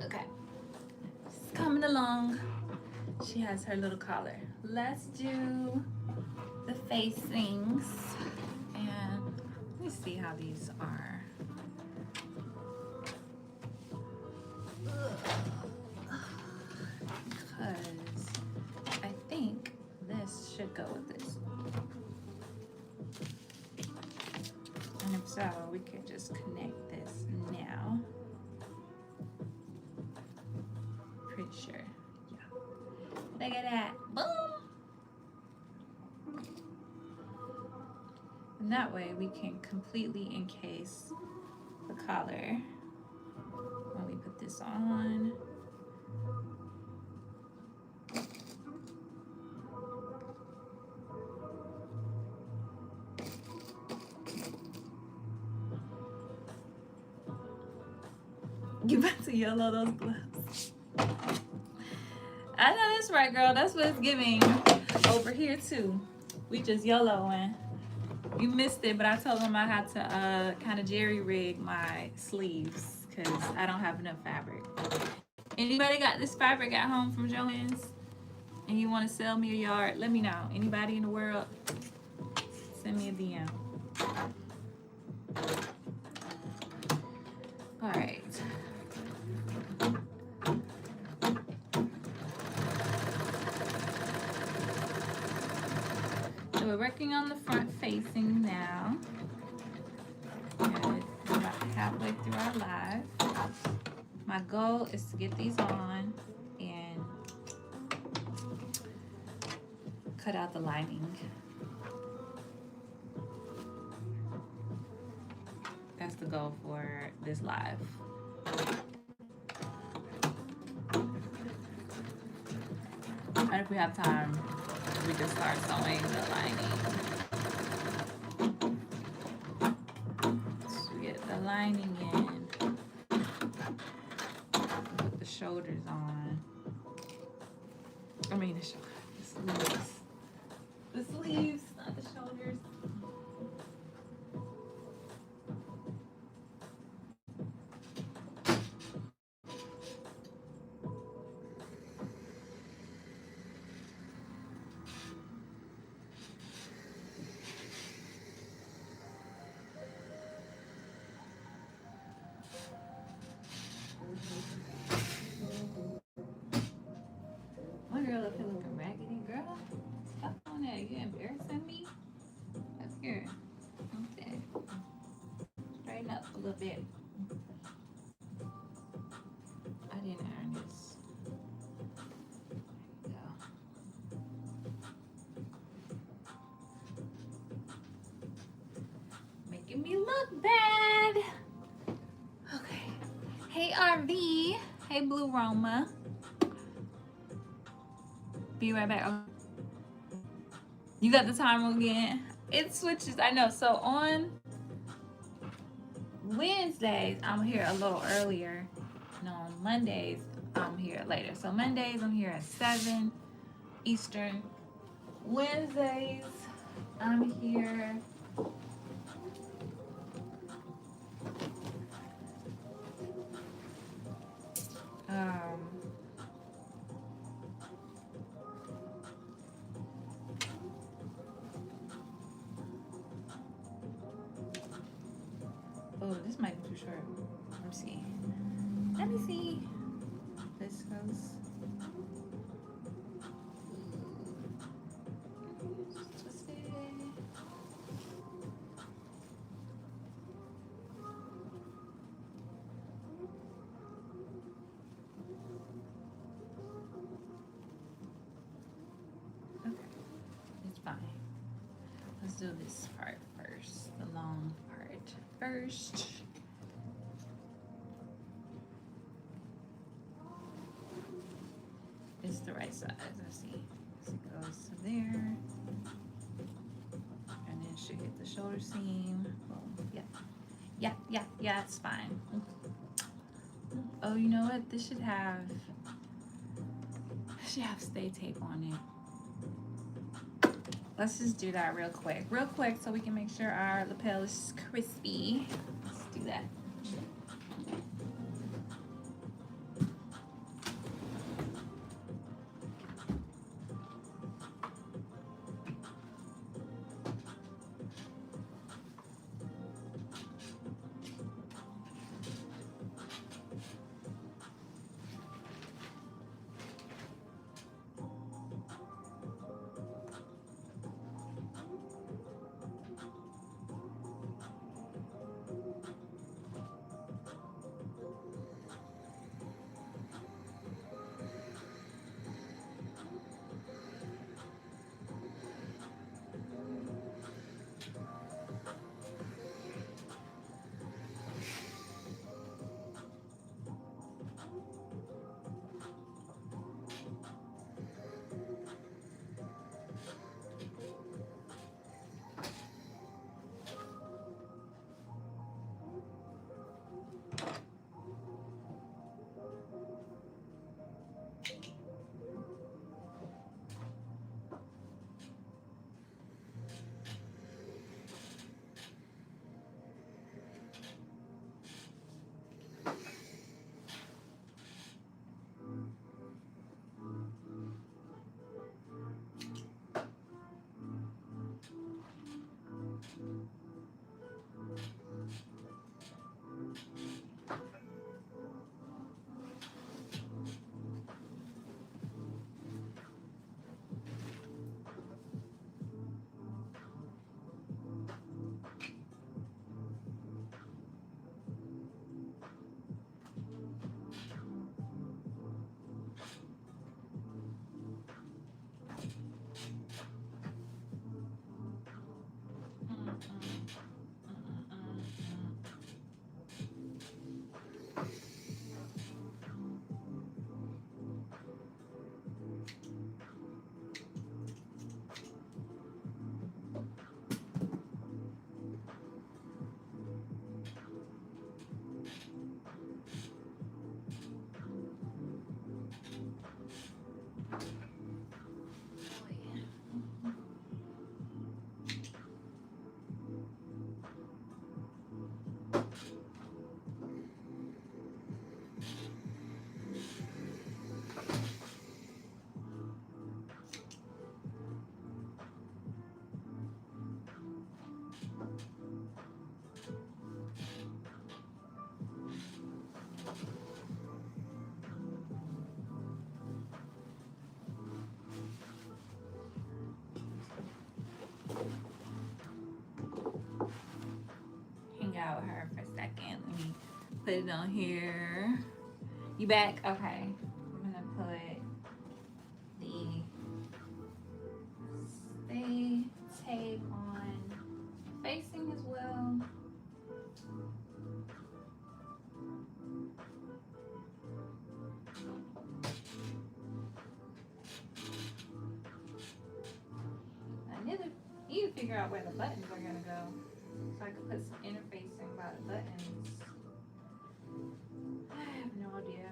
Okay, she's coming along. She has her little collar. Let's do the facings, and let me see how these are. Because I think this should go with this. And if so, we could just connect this now. Pretty sure. Yeah. Look at that. Boom! And And that way we can completely encase the collar when we put this on. You about to yellow those gloves. I know that's right, girl. That's what it's giving over here too. We just yellowing. You missed it, but I told them I had to kind of jerry rig my sleeves because I don't have enough fabric. Anybody got this fabric at home from Joann's and you want to sell me a yard? Let me know. Anybody in the world? Send me a DM. All right. So we're working on the front facing now. Good. We're about halfway through our live. My goal is to get these on and cut out the lining. That's the goal for this live. And if we have time, we can start sewing the lining. So we get the lining in, put the shoulders on. I mean the sleeves. The sleeves, not the shoulders. My girl up here looking raggedy, girl. Stop on that. You embarrassing me? Up here. Okay. Straighten up a little bit. I didn't earn this. There you go. Making me look bad. Okay. Hey RV. Hey Blue Roma. Be right back. Okay. You got the timer again? It switches. I know. So on Wednesdays, I'm here a little earlier. And on Mondays, I'm here later. So Mondays, I'm here at 7 Eastern. Wednesdays, I'm here oh, this might be too short. Let me see. Let me see. This goes. Twisted. Okay, it's fine. Let's do this part first, the long part first. It's the right size, I see. So it goes to there. And then it should hit the shoulder seam. Boom. Yeah, it's fine. Oh, you know what? This should have stay tape on it. Let's just do that real quick so we can make sure our lapel is crispy. Let's do that. put it on here. You back? Okay. I'm gonna put the stay tape on facing as well. I need to figure out where the buttons are gonna go so I can put some interfacing by the buttons. I have no idea.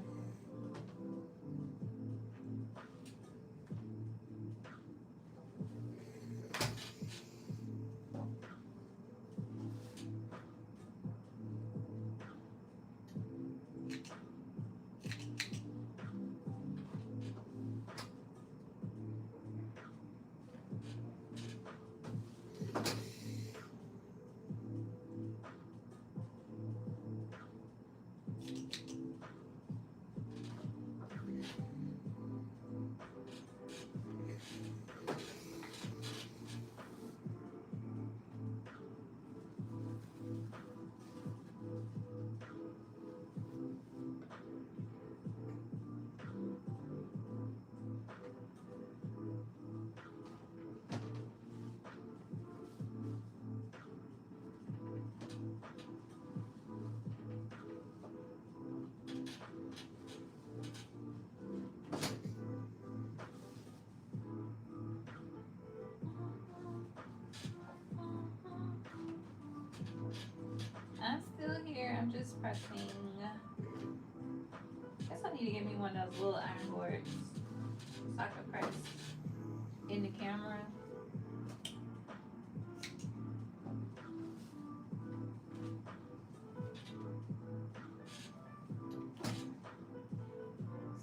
I'm still here. I'm just pressing. Guess I need to get me one of those little iron boards so I can press in the camera.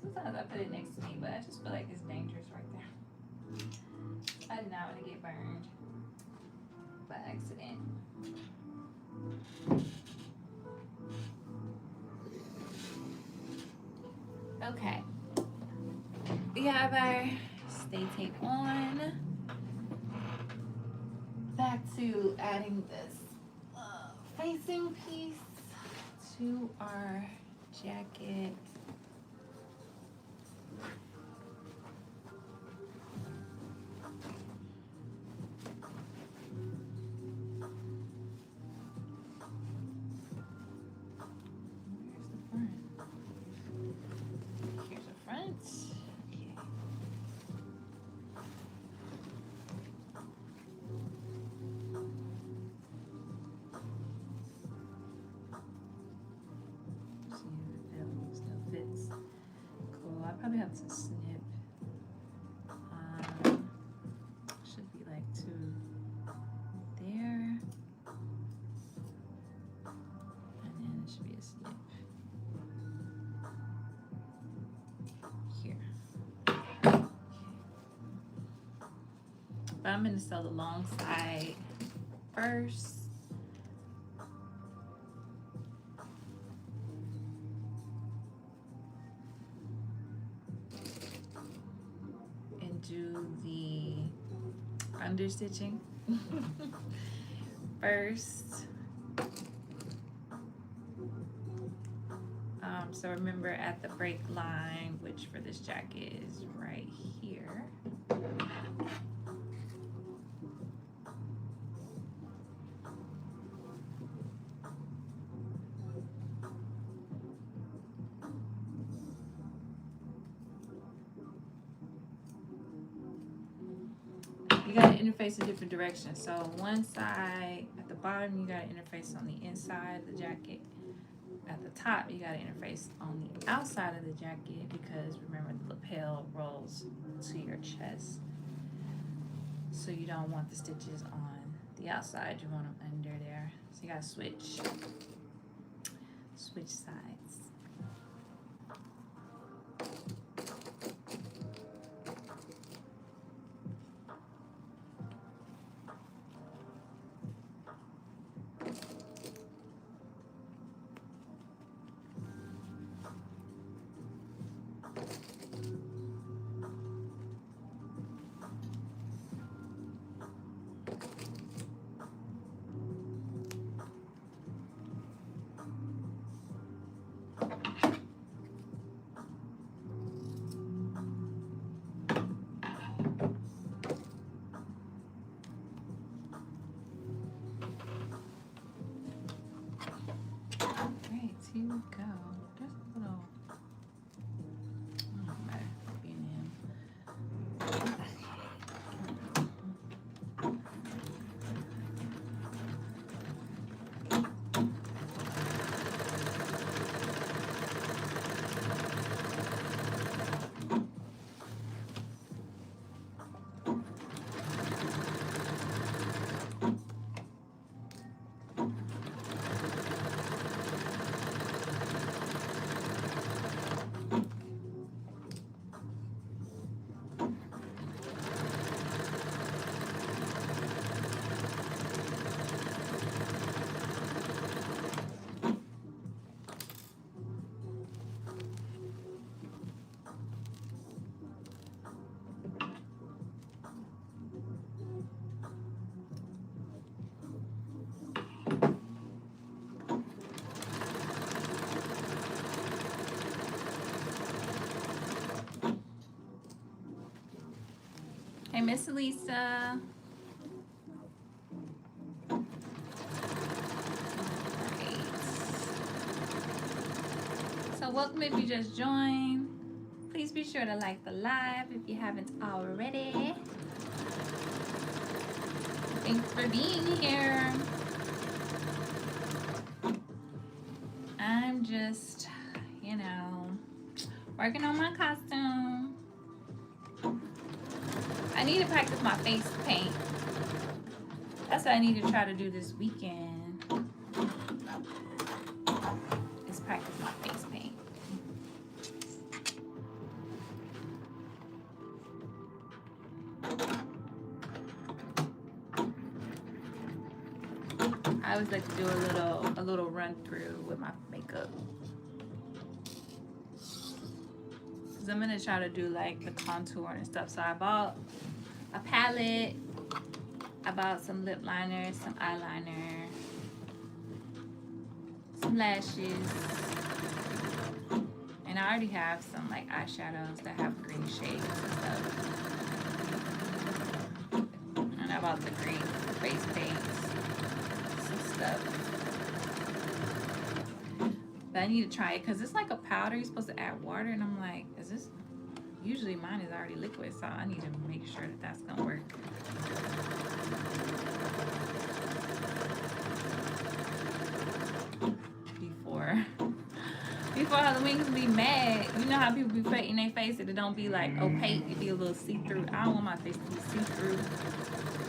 Sometimes I put it next to me, but I just feel like it's dangerous right there. I do not want to get burned by accident. Okay. We have our stay tape on. Back to adding this facing piece to our jacket. Probably have to snip. Should be like 2 there, and then it should be a snip here. Okay. But I'm going to sew the long side first. Do the under stitching first. So remember at the break line, which for this jacket is right here. You gotta interface in different directions. So one side at the bottom, you gotta interface on the inside of the jacket. At the top, you gotta interface on the outside of the jacket because remember the lapel rolls to your chest. So you don't want the stitches on the outside, you want them under there. So you gotta switch sides. we go. There's a little. Oh, might be in him. Hey, Miss Lisa. Great. So welcome if you just joined. Please be sure to like the live if you haven't already. Thanks for being here. I'm just, you know, working on my costume. I need to practice my face paint. That's what I need to try to do this weekend. Is practice my face paint. I always like to do a little run through with my makeup. Cause I'm gonna try to do like the contour and stuff. So I bought a palette. I bought some lip liner, some eyeliner, some lashes, and I already have some like eyeshadows that have green shades and stuff. And I bought the green face paints, some stuff. But I need to try it because it's like a powder. You're supposed to add water, and I'm like, is this? Usually mine is already liquid, so I need to make sure that that's gonna work. Before Halloween, cause be mad. You know how people be painting their face and it don't be like opaque. It be a little see-through. I don't want my face to be see-through.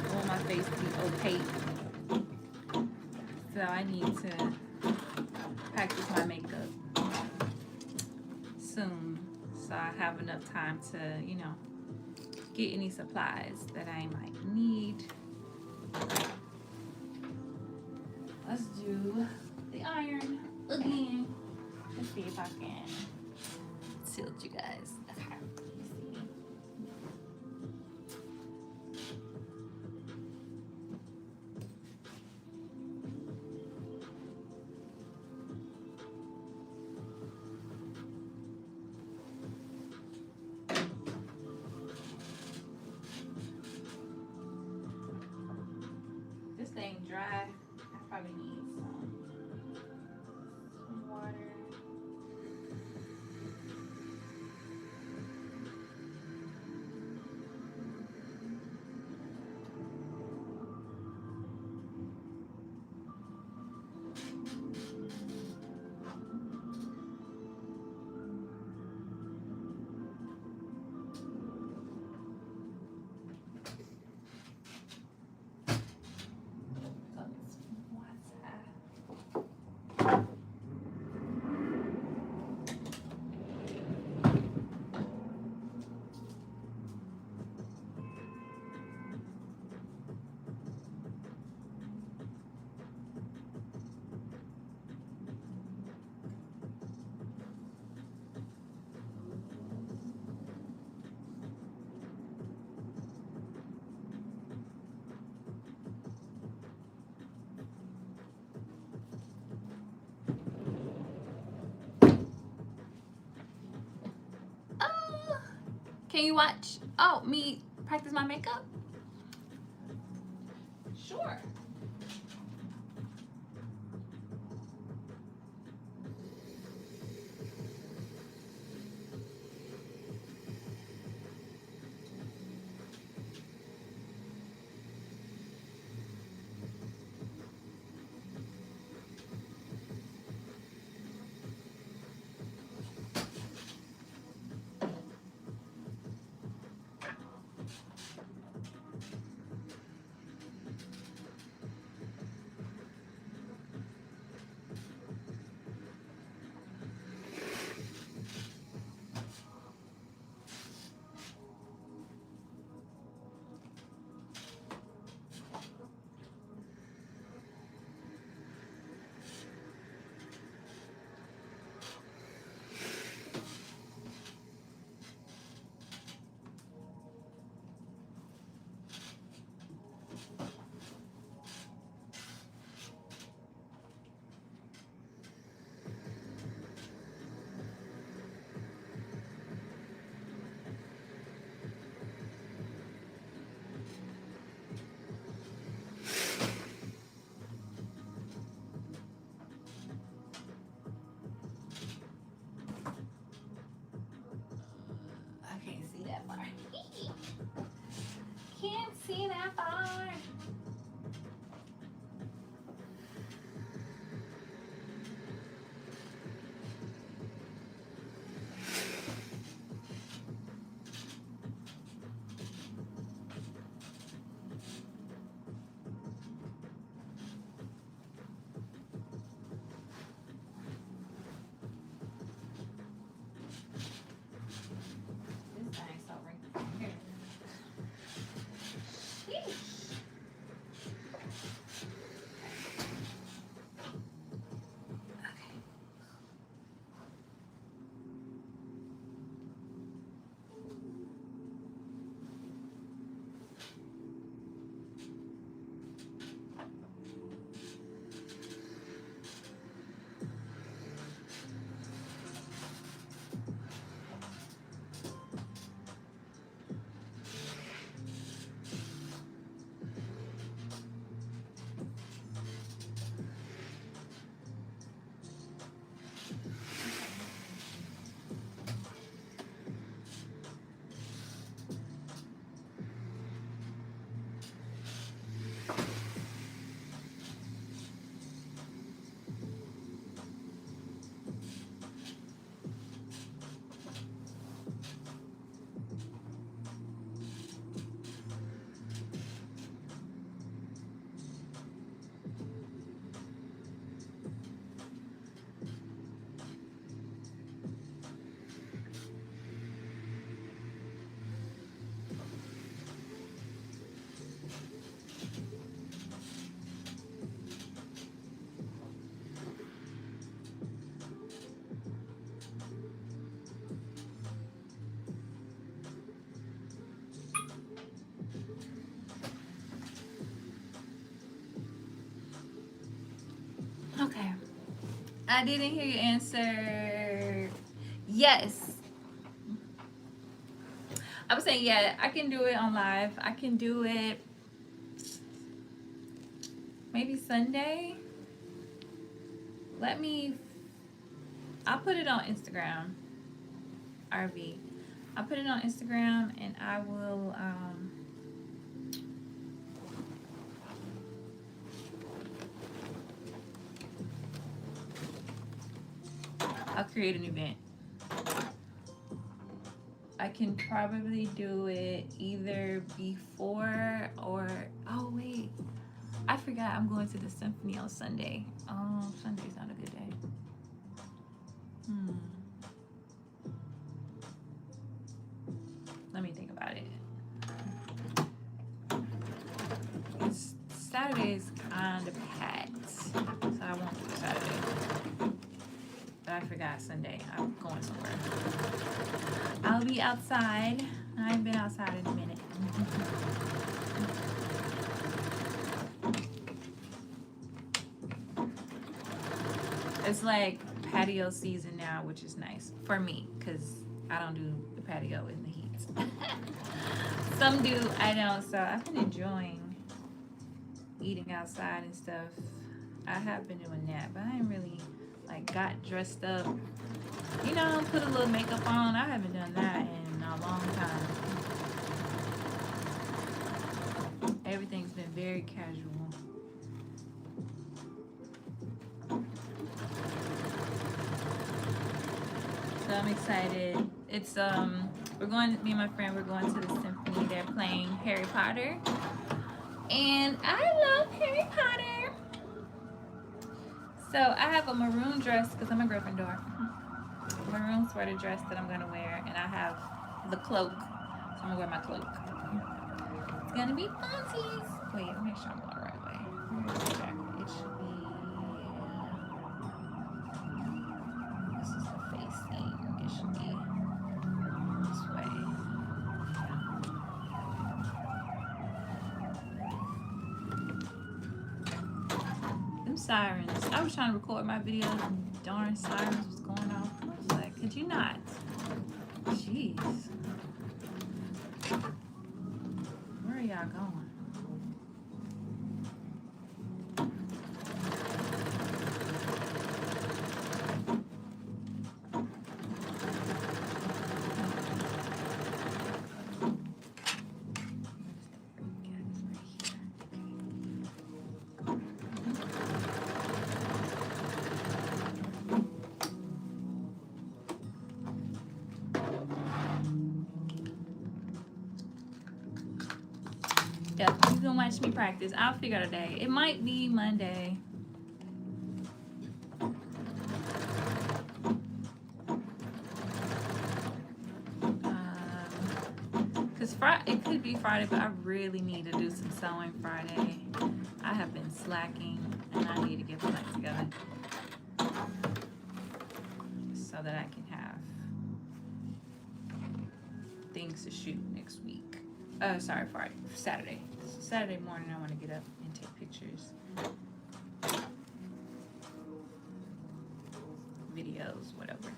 I want my face to be opaque. So I need to practice my makeup soon, so I have enough time to, you know, get any supplies that I might need. Let's do the iron again. Let's see if I can tilt you guys. Okay, let me see. This thing dry. I probably need some water. Can you watch? Oh, me practice my makeup? Sure. I didn't hear your answer. Yes. I was saying, yeah, I can do it on live. I can do it maybe Sunday. I'll put it on Instagram. RV. I'll put it on Instagram and I will, I'll create an event. I can probably do it either before or, oh wait, I forgot I'm going to the symphony on Sunday. Oh, Sunday's not a good day. Let me think about it. Saturday is kind of packed, so I won't do Saturday. But I forgot Sunday. I'm going somewhere. I'll be outside. I haven't been outside in a minute. It's like patio season now, which is nice for me because I don't do the patio in the heat. Some do, I know. So I've been enjoying eating outside and stuff. I have been doing that, but I ain't really like got dressed up, you know, put a little makeup on. I haven't done that in a long time. Everything's been very casual. So I'm excited. It's me and my friend, we're going to the symphony. They're playing Harry Potter. And I love Harry Potter. So I have a maroon dress because I'm a Gryffindor. Maroon sweater dress that I'm gonna wear, and I have the cloak. So I'm gonna wear my cloak. It's gonna be funsies. Wait, let me make sure I'm going the right way. Where's the jacket? It should be. This is the facing. It should be this way. Them sirens. I was trying to record my video, and darn sirens was going off. I was like, could you not? Jeez. Where are y'all going? Yeah, you can watch me practice. I'll figure out a day. It might be Monday. Because it could be Friday, but I really need to do some sewing Friday. I have been slacking, and I need to get my life together so that I can have things to shoot next week. Sorry, Friday, Saturday. Saturday morning, I want to get up and take pictures, videos, whatever.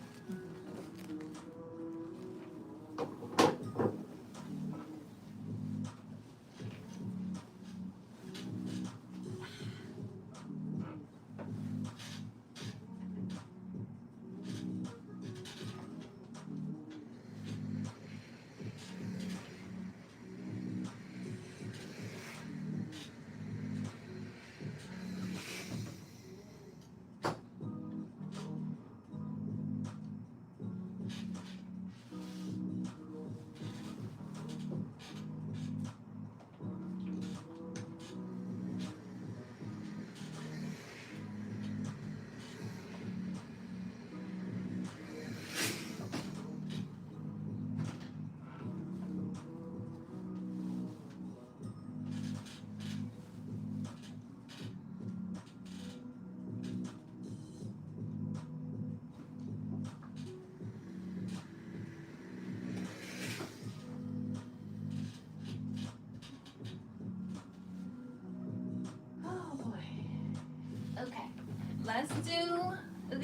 Let's do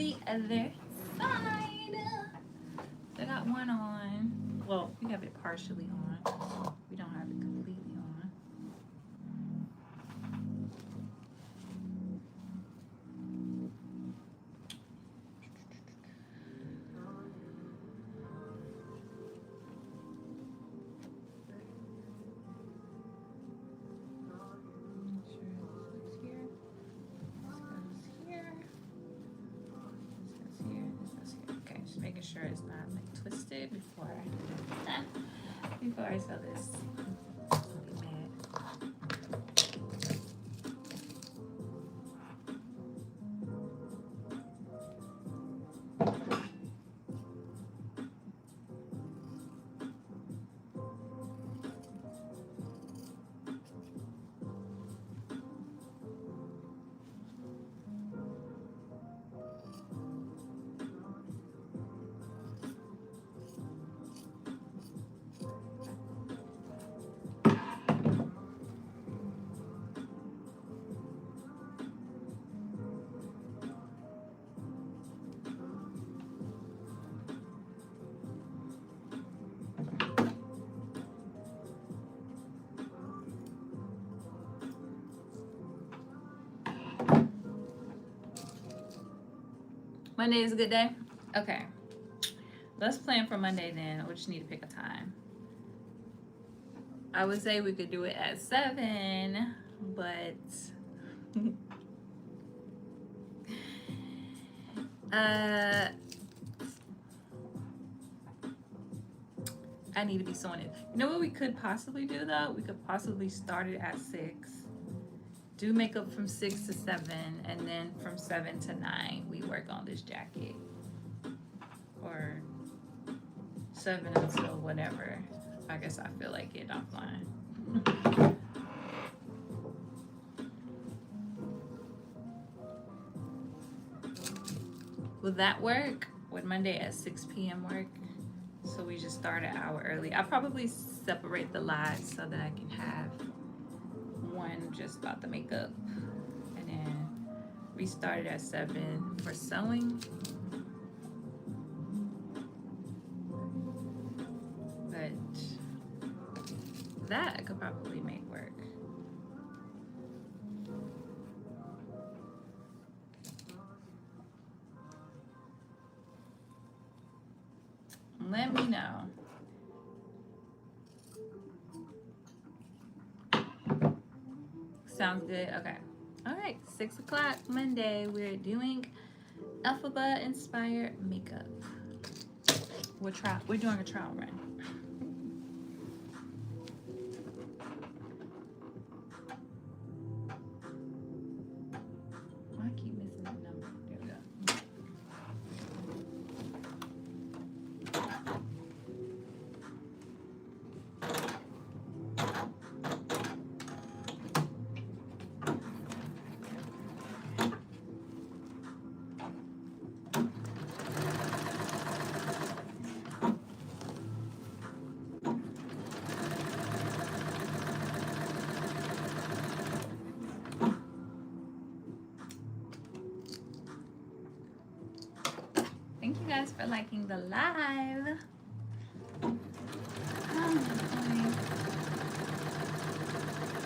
the other side. I got one on. Well, we have it partially on. We don't have it completely on. Making sure it's not like twisted before I sew this. I'll be mad. Monday is a good day? Okay. Let's plan for Monday then. We just need to pick a time. I would say we could do it at 7, but I need to be sewing it. You know what we could possibly do though? We could possibly start it at 6. Do makeup from 6 to 7, and then from 7 to 9 we work on this jacket, or 7 until whatever. I guess I feel like it offline. Would that work? Would Monday at 6 p.m. work? So we just start an hour early. I'll probably separate the lives so that I can have one just about the makeup, and then we started at 7 for sewing. But that I could probably make work. Let me know. Sounds good. Okay. All right. 6 o'clock Monday. We're doing Elphaba inspired makeup. We're doing a trial run. Why I keep missing the number? There we go. Thank you guys for liking the live.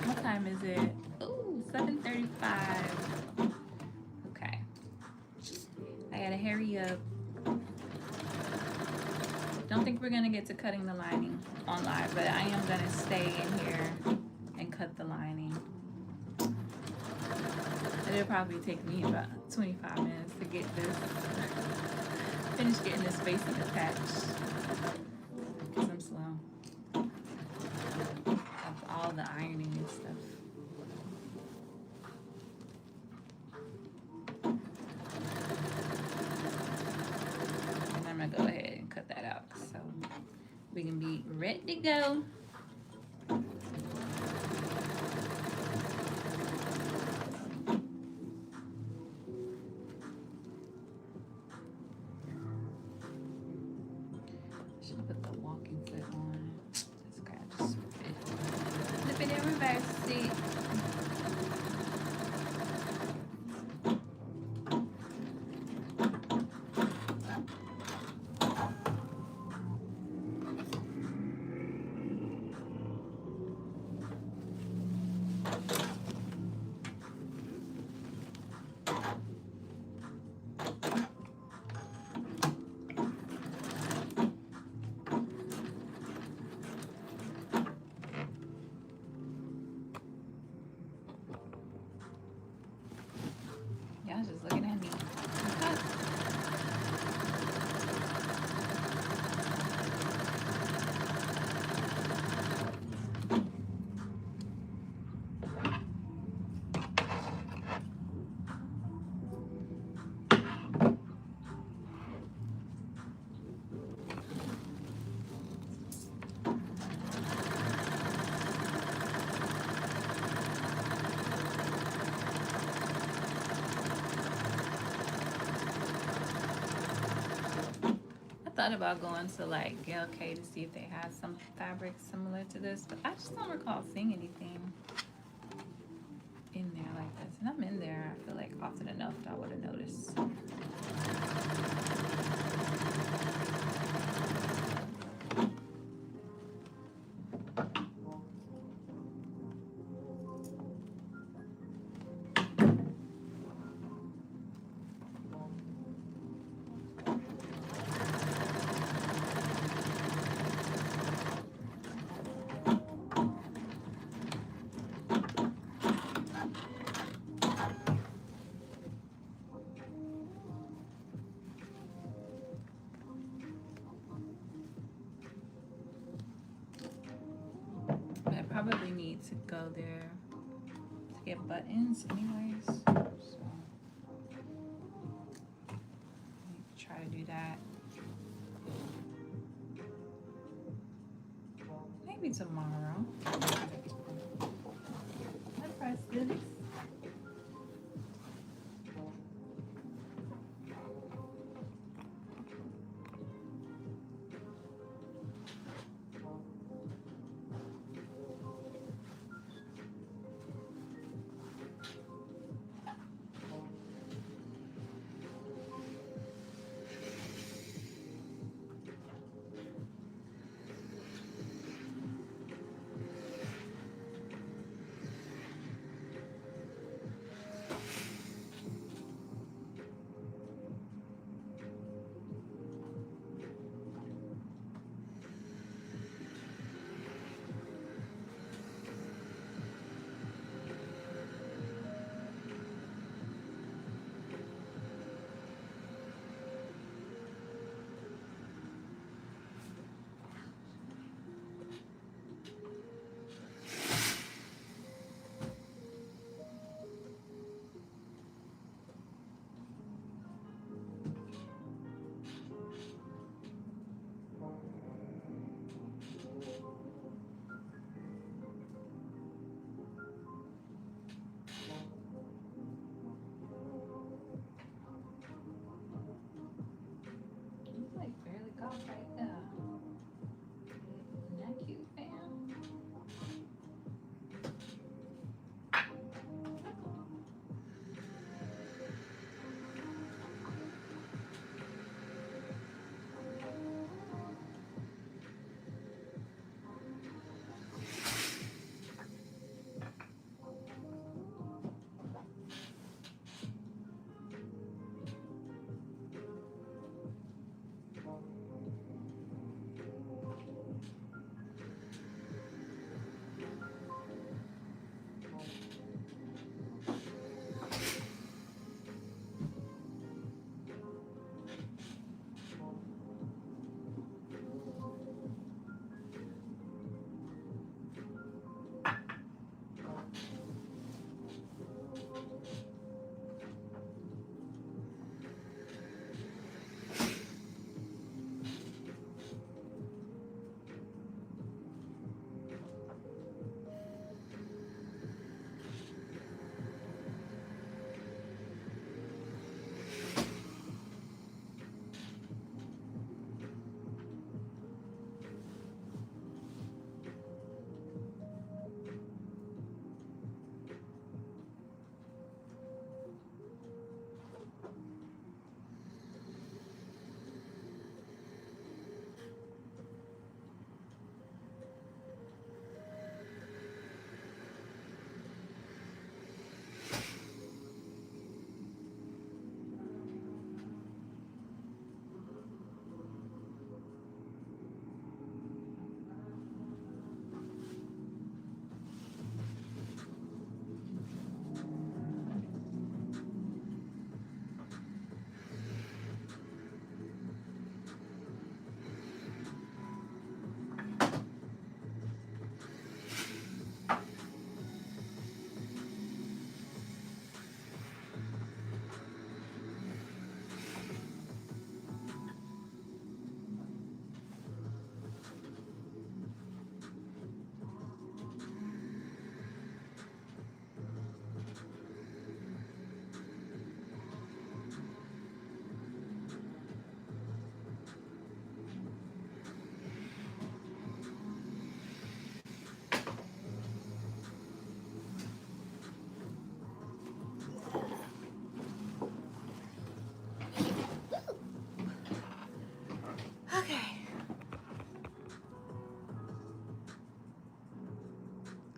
What time is it? Ooh, 7:35. Okay. I gotta hurry up. Don't think we're gonna get to cutting the lining on live, but I am gonna stay in here and cut the lining. It'll probably take me about 25 minutes to get this, finish getting this spacing attached, because I'm slow. Of all the ironing and stuff. And I'm gonna go ahead and cut that out so we can be ready to go. Should put the walking foot on. That's okay, I'll just flip it and reverse it. thought about going to like Gail K to see if they had some fabric similar to this, but I just don't recall seeing anything in there like this. And I'm in there, I feel like, often enough that I would have noticed. I probably need to go there to get buttons anyways. So I need to try to do that. Maybe tomorrow. I press this. It's like barely got right there. Isn't that cute, fam?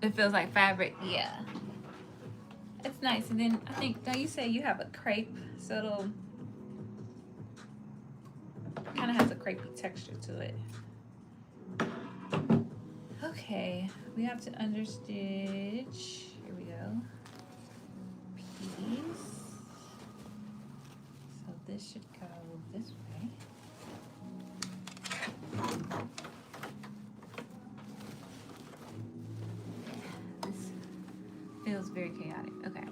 It feels like fabric. Yeah. It's nice. And then I think, don't you say you have a crepe? So it'll kind of has a crepey texture to it. Okay. We have to understitch. Here we go. Piece. So this should go this way. This feels very chaotic. Okay.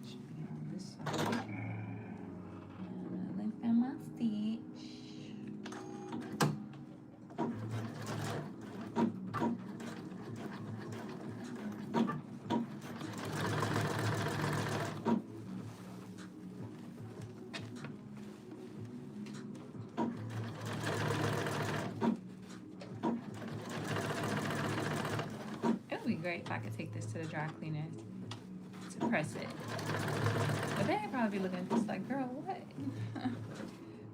Should be on this side. I'm gonna lengthen my stitch. It would be great if I could take this to the dry cleaner to press it. But they'd probably be looking at this like, girl, what?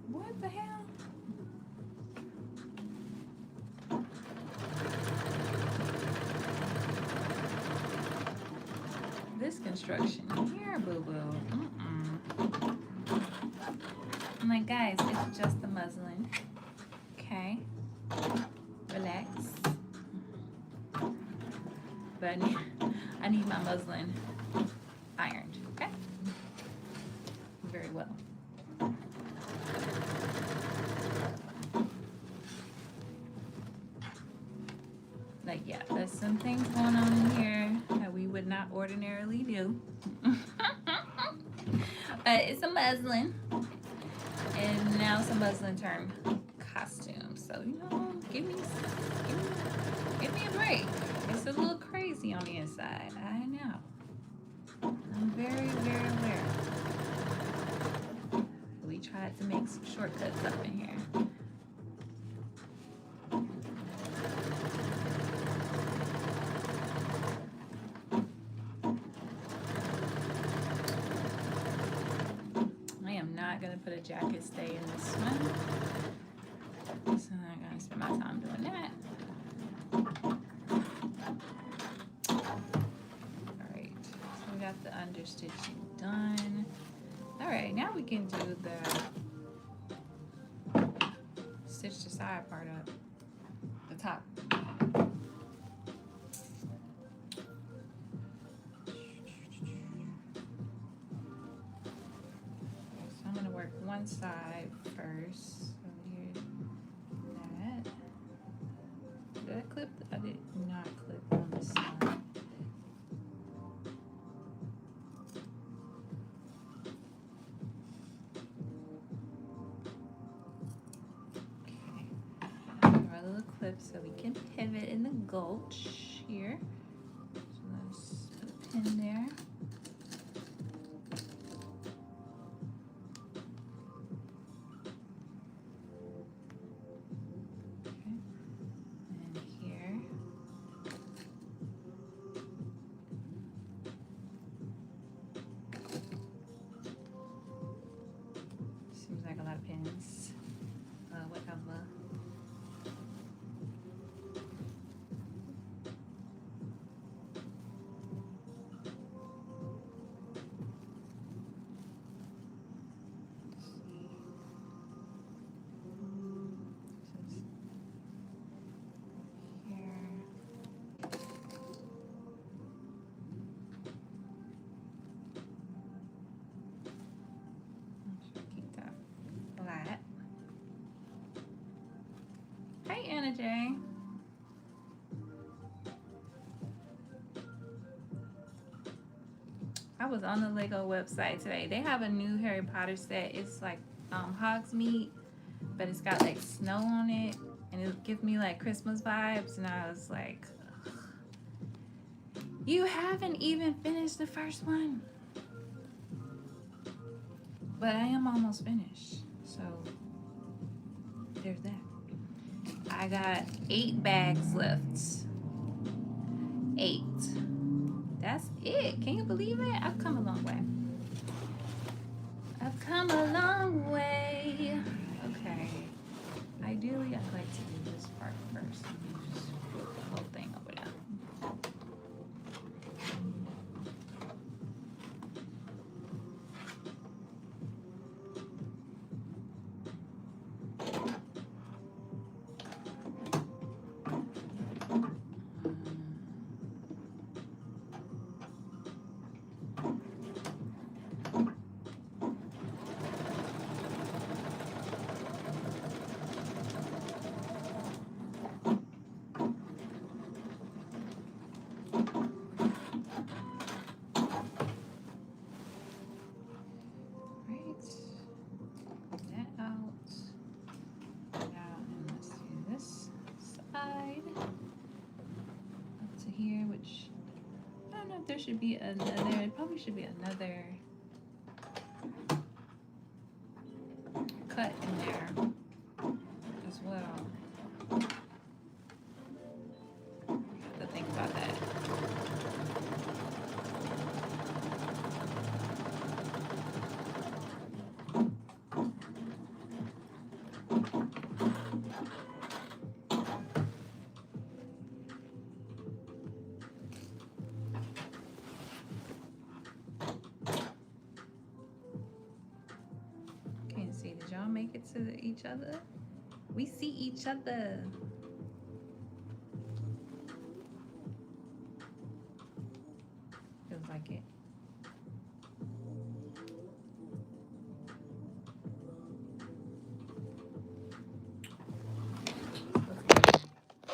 What the hell? This construction here, boo-boo. I'm like, guys, it's just the muslin. Okay. Relax. But I need my muslin ironed, okay? Very well. Like, yeah, there's some things going on in here that we would not ordinarily do. But it's a muslin. And now it's a muslin turned costume. So, you know, give me a break. It's a little crazy on the inside. I know. I'm very, very aware. We tried to make some shortcuts up in here. I am not going to put a jacket stay in this one. So I'm not going to spend my time doing that. Alright, so we got the understitching done. Alright, now we can do the stitch the side part up, the top. So I'm going to work one side first. So here's that. Did I clip? I did not clip on this side. So we can pivot in the gulch here. So let's put a pin there. Okay. And here. Seems like a lot of pins. Whatever. Hey, Anna J. I was on the Lego website today. They have a new Harry Potter set. It's like Hogsmeade, but it's got like snow on it, and it gives me like Christmas vibes. And I was like, ugh. You haven't even finished the first one. But I am almost finished. So there's that. I got 8 bags left. 8. That's it. Can you believe it? I've come a long way. I've come a long way. Okay. Ideally, I'd like to do this part first. Just put the whole thing over there. here, which I don't know if there should be another. It probably should be another cut in there as well. Have to think about that. Can't see. Did y'all make it to each other? We see each other. Feels like it.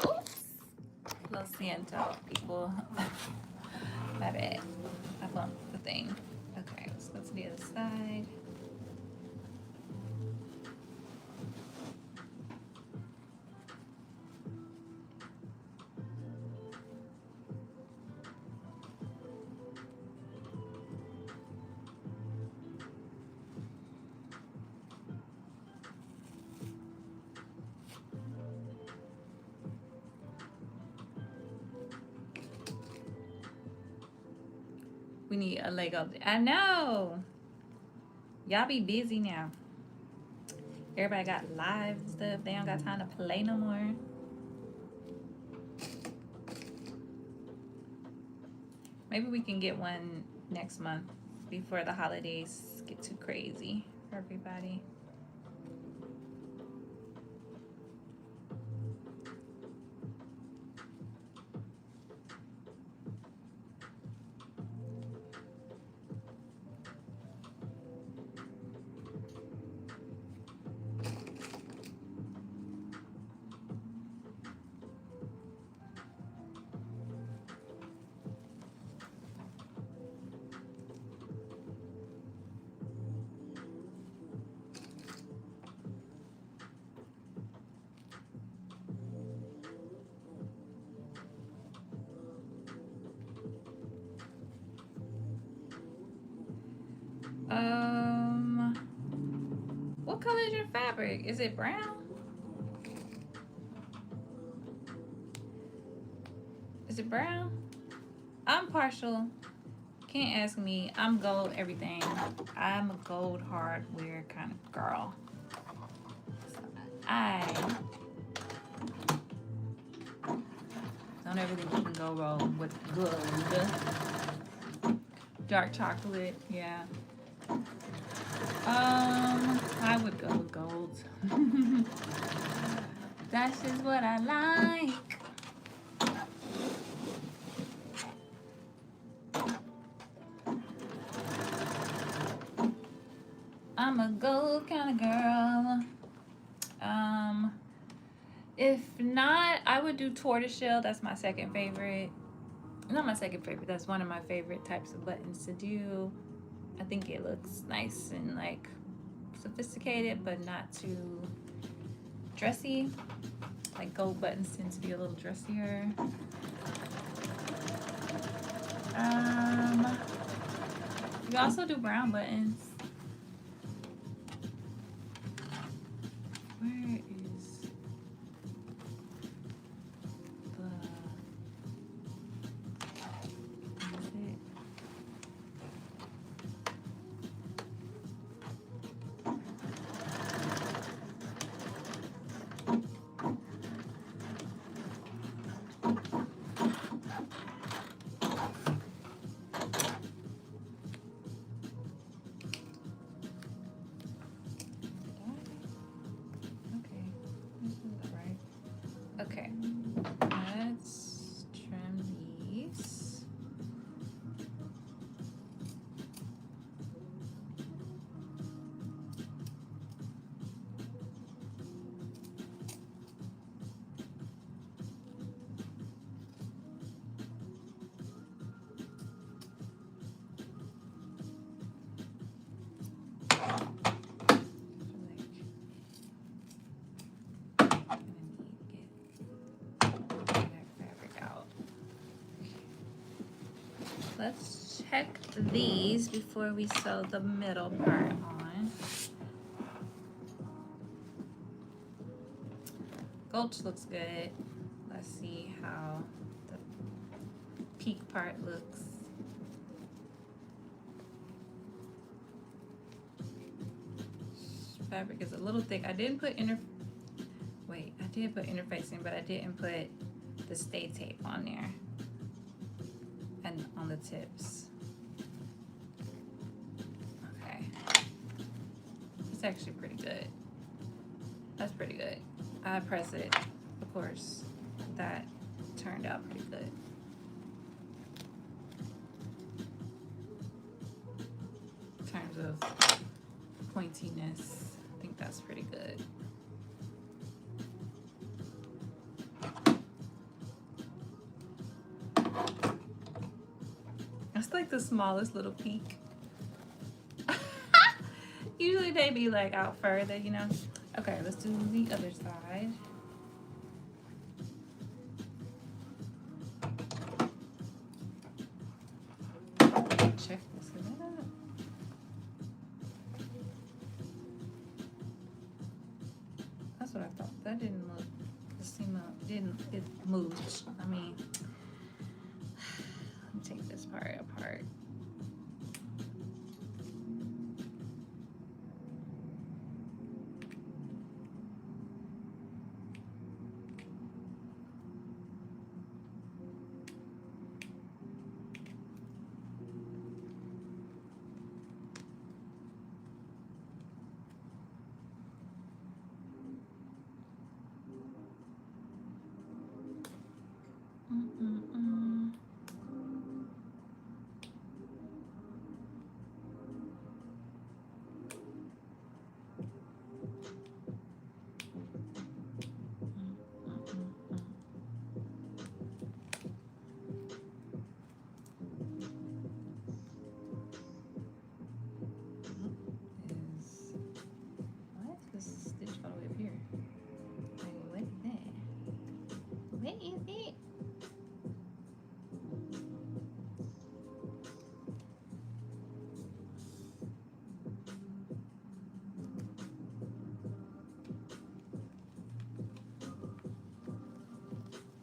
Oops. Lo siento, people. My bad. I bumped the thing. Okay, let's go to the other side. We need a Lego. I know. Y'all be busy now. Everybody got lives and stuff. They don't got time to play no more. Maybe we can get one next month before the holidays get too crazy for everybody. What color is your fabric? Is it brown? Is it brown? I'm partial. Can't ask me. I'm gold everything. I'm a gold hardware kind of girl. So I don't ever think you can go wrong with gold. Dark chocolate, yeah. I would go with gold. That's just what I like. I'm a gold kind of girl. If not, I would do tortoiseshell. That's my second favorite. Not my second favorite. That's one of my favorite types of buttons to do. I think it looks nice and like sophisticated, but not too dressy. Like gold buttons tend to be a little dressier. You also do brown buttons. Where is the... Is it? Okay, let's trim these. Let's check these before we sew the middle part on. Gulch looks good. Let's see how the peak part looks. Fabric is a little thick. I did put interfacing, but I didn't put the stay tape on there and on the tips. Okay, it's actually pretty good. That's pretty good. I pressed it, of course. That turned out pretty good. In terms of pointiness, I think that's pretty good. It's like the smallest little peak. Usually they be like out further, you know. Okay, let's do the other side. Check this out. That's what I thought. That didn't look. The seam didn't. It moved. I mean, let me take this part apart.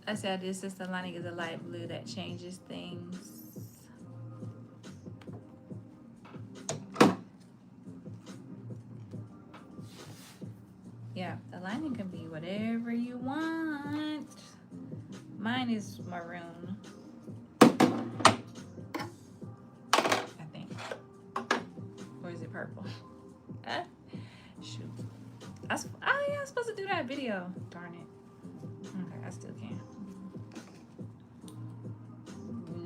I said this is the lining is a light blue that changes things. Yeah, the lining can be whatever you want. Mine is maroon, I think. Or is it purple? Shoot. Yeah, I was supposed to do that video. Darn it. Okay, I still can.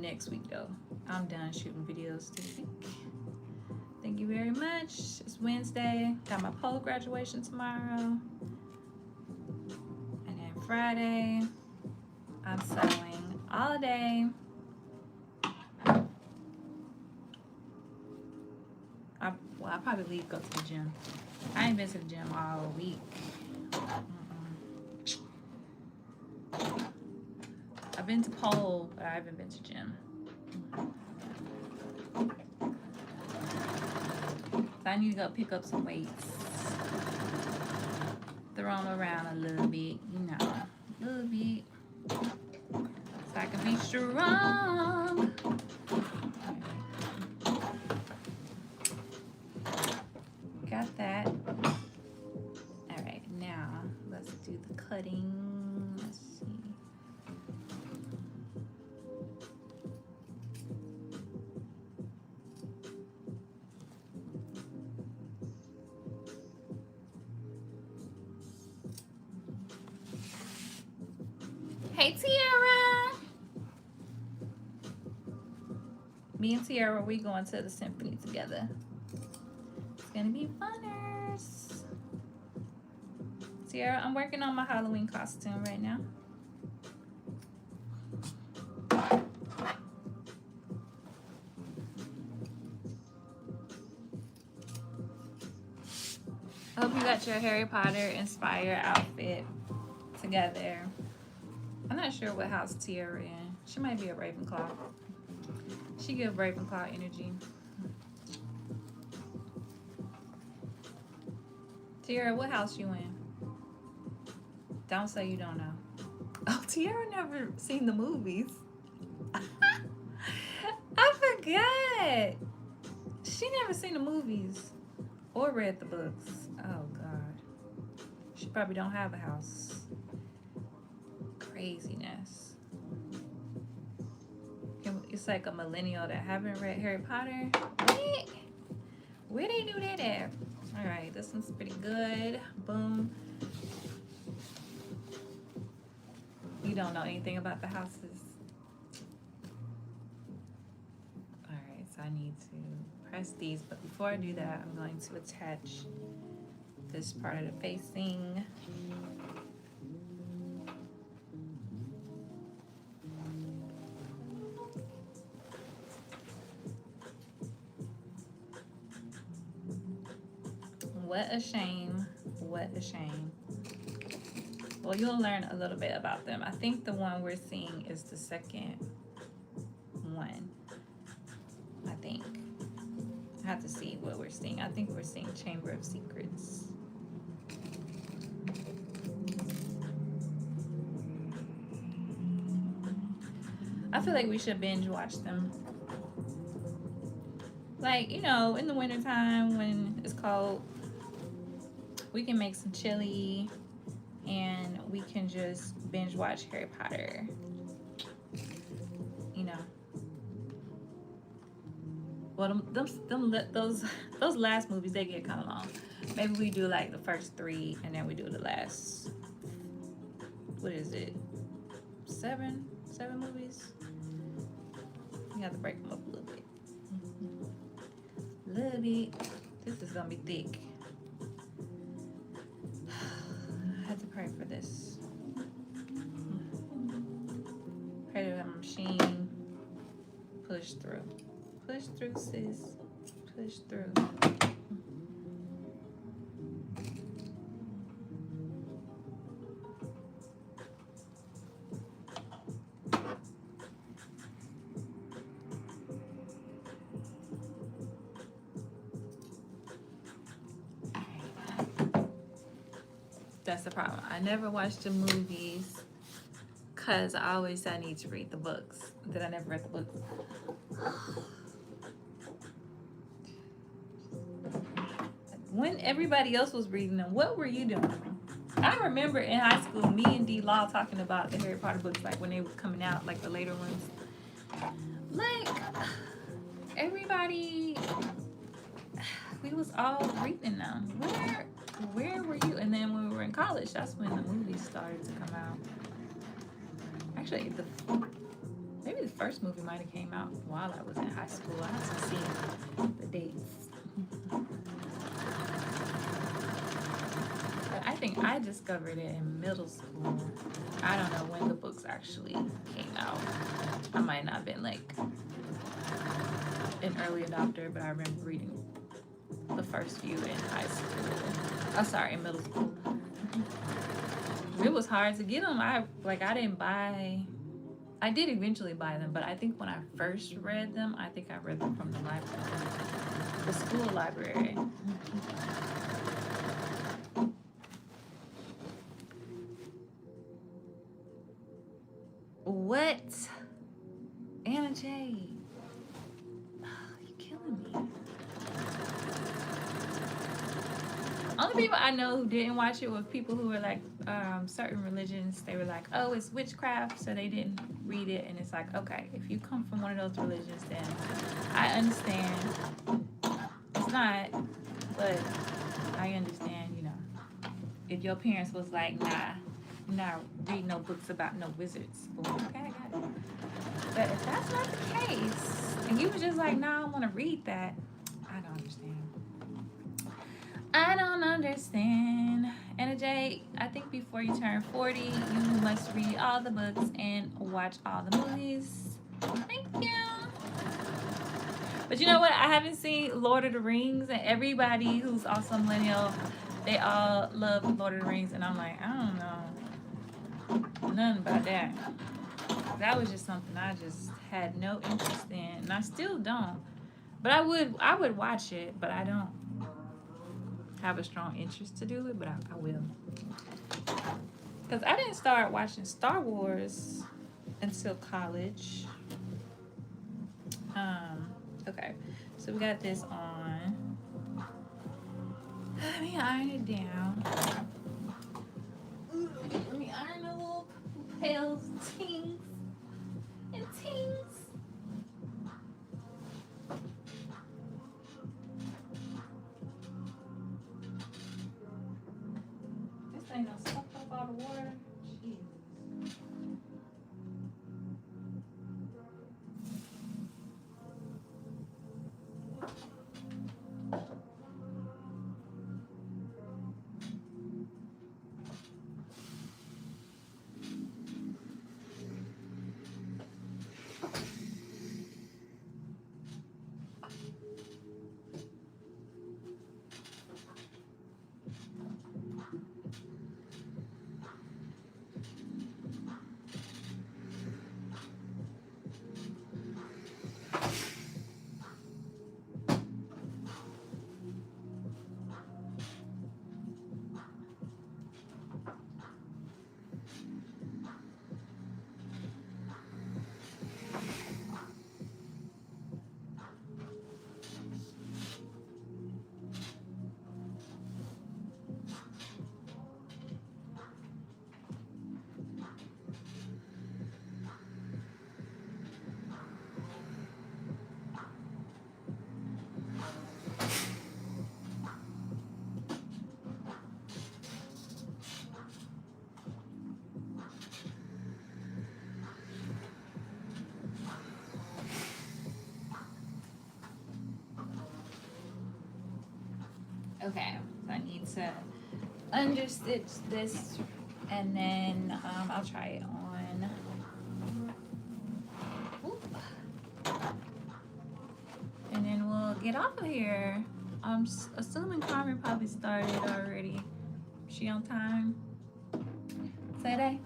Next week though, I'm done shooting videos this week. Thank you very much. It's Wednesday. Got my pole graduation tomorrow. And then Friday, I'm sewing all day. I'll probably leave, go to the gym. I ain't been to the gym all week. I've been to pole, but I haven't been to gym. So I need to go pick up some weights. Throw them around a little bit, you know, a little bit. So I can be strong. Got that. All right, now let's do the cutting. Let's see. Hey, Tiara. Me and Tiara, we going to the symphony together. It's gonna be funners. Tiara, I'm working on my Halloween costume right now. I hope you got your Harry Potter inspired outfit together. I'm not sure what house Tiara in. She might be a Ravenclaw. She give Ravenclaw energy. Tiara, what house you in? Don't say you don't know. Oh, Tiara never seen the movies. I forgot. She never seen the movies or read the books. Oh God. She probably don't have a house. Craziness. It's like a millennial that haven't read Harry Potter. What? Where they do that at? All right, this one's pretty good. Boom. You don't know anything about the houses. All right, so I need to press these, but before I do that, I'm going to attach this part of the facing. What a shame. What a shame. Well, you'll learn a little bit about them. I think the one we're seeing is the second one. I think. I have to see what we're seeing. I think we're seeing Chamber of Secrets. I feel like we should binge watch them. Like, you know, in the wintertime when it's cold, we can make some chili and we can just binge watch Harry Potter. You know. Well, those last movies, they get kind of long. Maybe we do like the first 3 and then we do the last, what is it? 7 movies? You have to break them up a little bit. A little bit. This is gonna be thick. I have to pray for this. Pray to the machine. Push through. Push through, sis. Push through. That's the problem. I never watched the movies because I always said I need to read the books. Then I never read the books. When everybody else was reading them, what were you doing? I remember in high school, me and D Law talking about the Harry Potter books, like when they were coming out, like the later ones. Like, everybody, we was all reading them. Where were you? And then when we were in college, that's when the movies started to come out. Actually, maybe the first movie might have came out while I was in high school. I have to see the dates. But I think I discovered it in middle school. I don't know when the books actually came out. I might not have been like an early adopter, but I remember reading the first few in high school. Oh, sorry, in middle school. It was hard to get them. I did eventually buy them, but I think when I first read them, I think I read them from the library, the school library. What? Anna J. You're killing me. Only people I know who didn't watch it were people who were like certain religions. They were like, oh, it's witchcraft, so they didn't read it. And it's like, okay, if you come from one of those religions, then I understand. It's not, but I understand, you know. If your parents was like, nah, you're not reading no books about no wizards. Well, okay, I got it. But if that's not the case, and you were just like, nah, I want to read that, I don't understand. I don't understand. Anna J, I think before you turn 40, you must read all the books and watch all the movies. Thank you. But you know what? I haven't seen Lord of the Rings, and everybody who's also millennial, they all love Lord of the Rings, and I'm like, I don't know nothing about that. That was just something I just had no interest in, and I still don't. But I would watch it, but I don't have a strong interest to do it. But I will, because I didn't start watching Star Wars until college. Okay, so we got this on. Let me iron it down. Let me iron the little pails, tings, and tings. This ain't no suck up all the water. Jeez. Okay, so I need to understitch this, and then I'll try it on. Oop. And then we'll get off of here. I'm assuming Carmen probably started already. She on time today?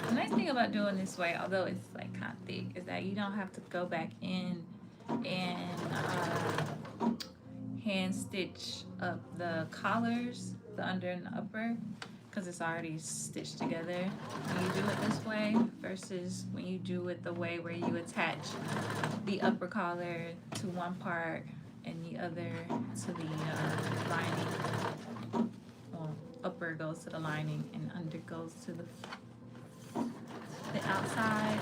The nice thing about doing this way, although it's like kind of thick, is that you don't have to go back in and hand stitch up the collars, the under and the upper, because it's already stitched together when you do it this way versus when you do it the way where you attach the upper collar to one part and the other to the lining. Well, upper goes to the lining and under goes to the outside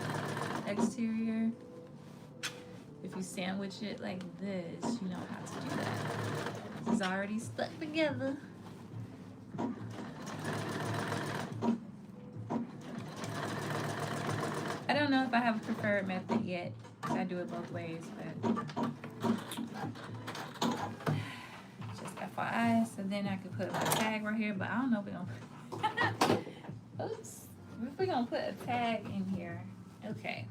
exterior. If you sandwich it like this, you know how to do that. It's already stuck together. I don't know if I have a preferred method yet. I do it both ways, but just FYI. So then I could put my tag right here, but I don't know if we're gonna oops. If we're gonna put a tag in here. Okay.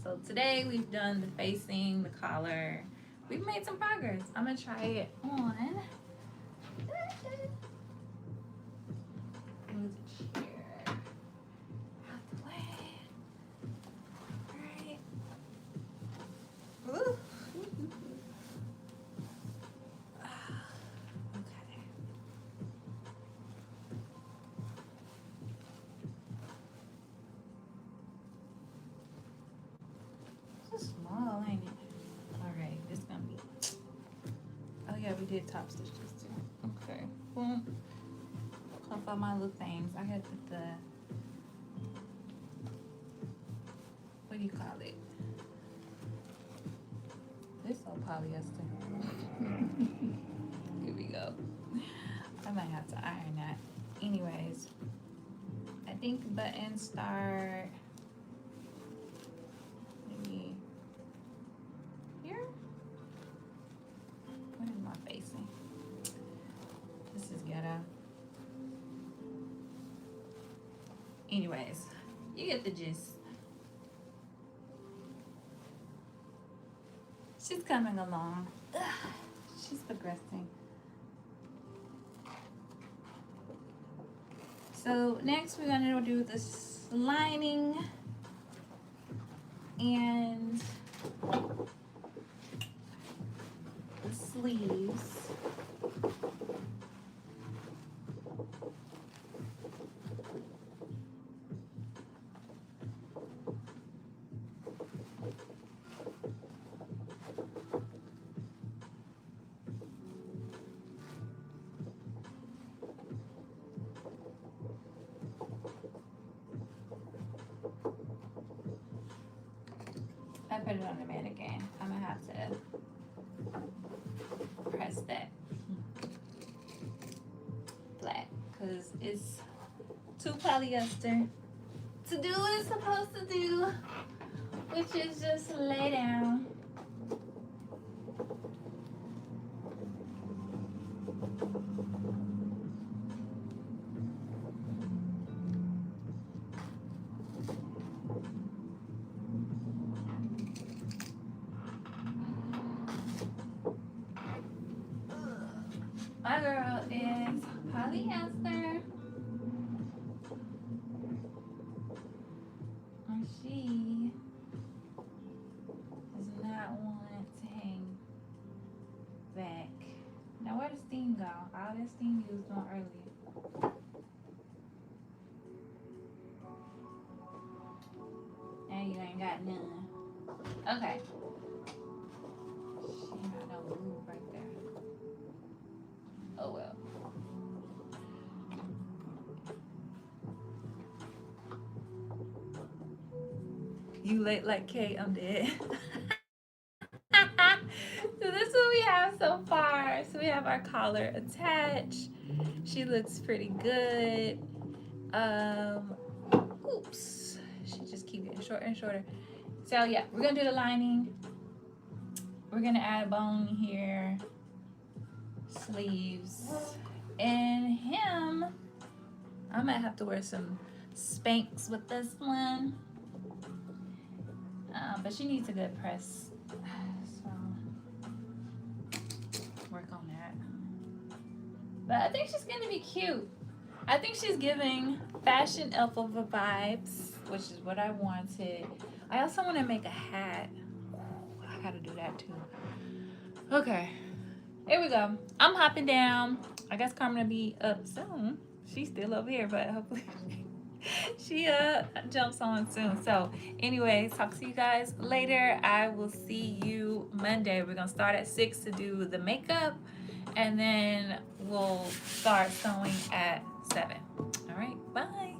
So today we've done the facing, the collar. We've made some progress. I'm gonna try it on. Move the chair out the way. Alright. Ooh. Okay. It's small, ain't it? Alright, this gonna be. Oh yeah, we did top stitch this too. Okay. Boom. Cuff out my little things. I had the what do you call it? This old polyester. Here we go. I might have to iron that. Anyways, I think the buttons start maybe here. What is my facing? This is ghetto. Anyways, you get the gist. She's coming along. Ugh, she's progressing. So next we're gonna do this lining and the sleeves. I put it on the mannequin. I'm gonna have to press that flat because it's too polyester to do what it's supposed to do, which is just lay down. My girl is polyester. And she does not want to hang back. Now where the steam go? All that steam you was doing earlier. Now you ain't got none. Okay. She ain't got no move right there. Oh well. You late like Kate, I'm dead. So this is what we have so far. So we have our collar attached. She looks pretty good. Oops. She just keep getting shorter and shorter. So yeah, we're gonna do the lining. We're gonna add a bone here. Sleeves. And him, I might have to wear some Spanx with this one. But she needs a good press. So work on that. But I think she's gonna be cute. I think she's giving fashion elf vibes, which is what I wanted. I also want to make a hat. I gotta do that too. Okay, here we go. I'm hopping down. I guess Carmen will be up soon. She's still over here, but hopefully she jumps on soon. So anyway, talk to you guys later. I will see you Monday. We're gonna start at 6 to do the makeup, and then we'll start sewing at 7. All right, bye.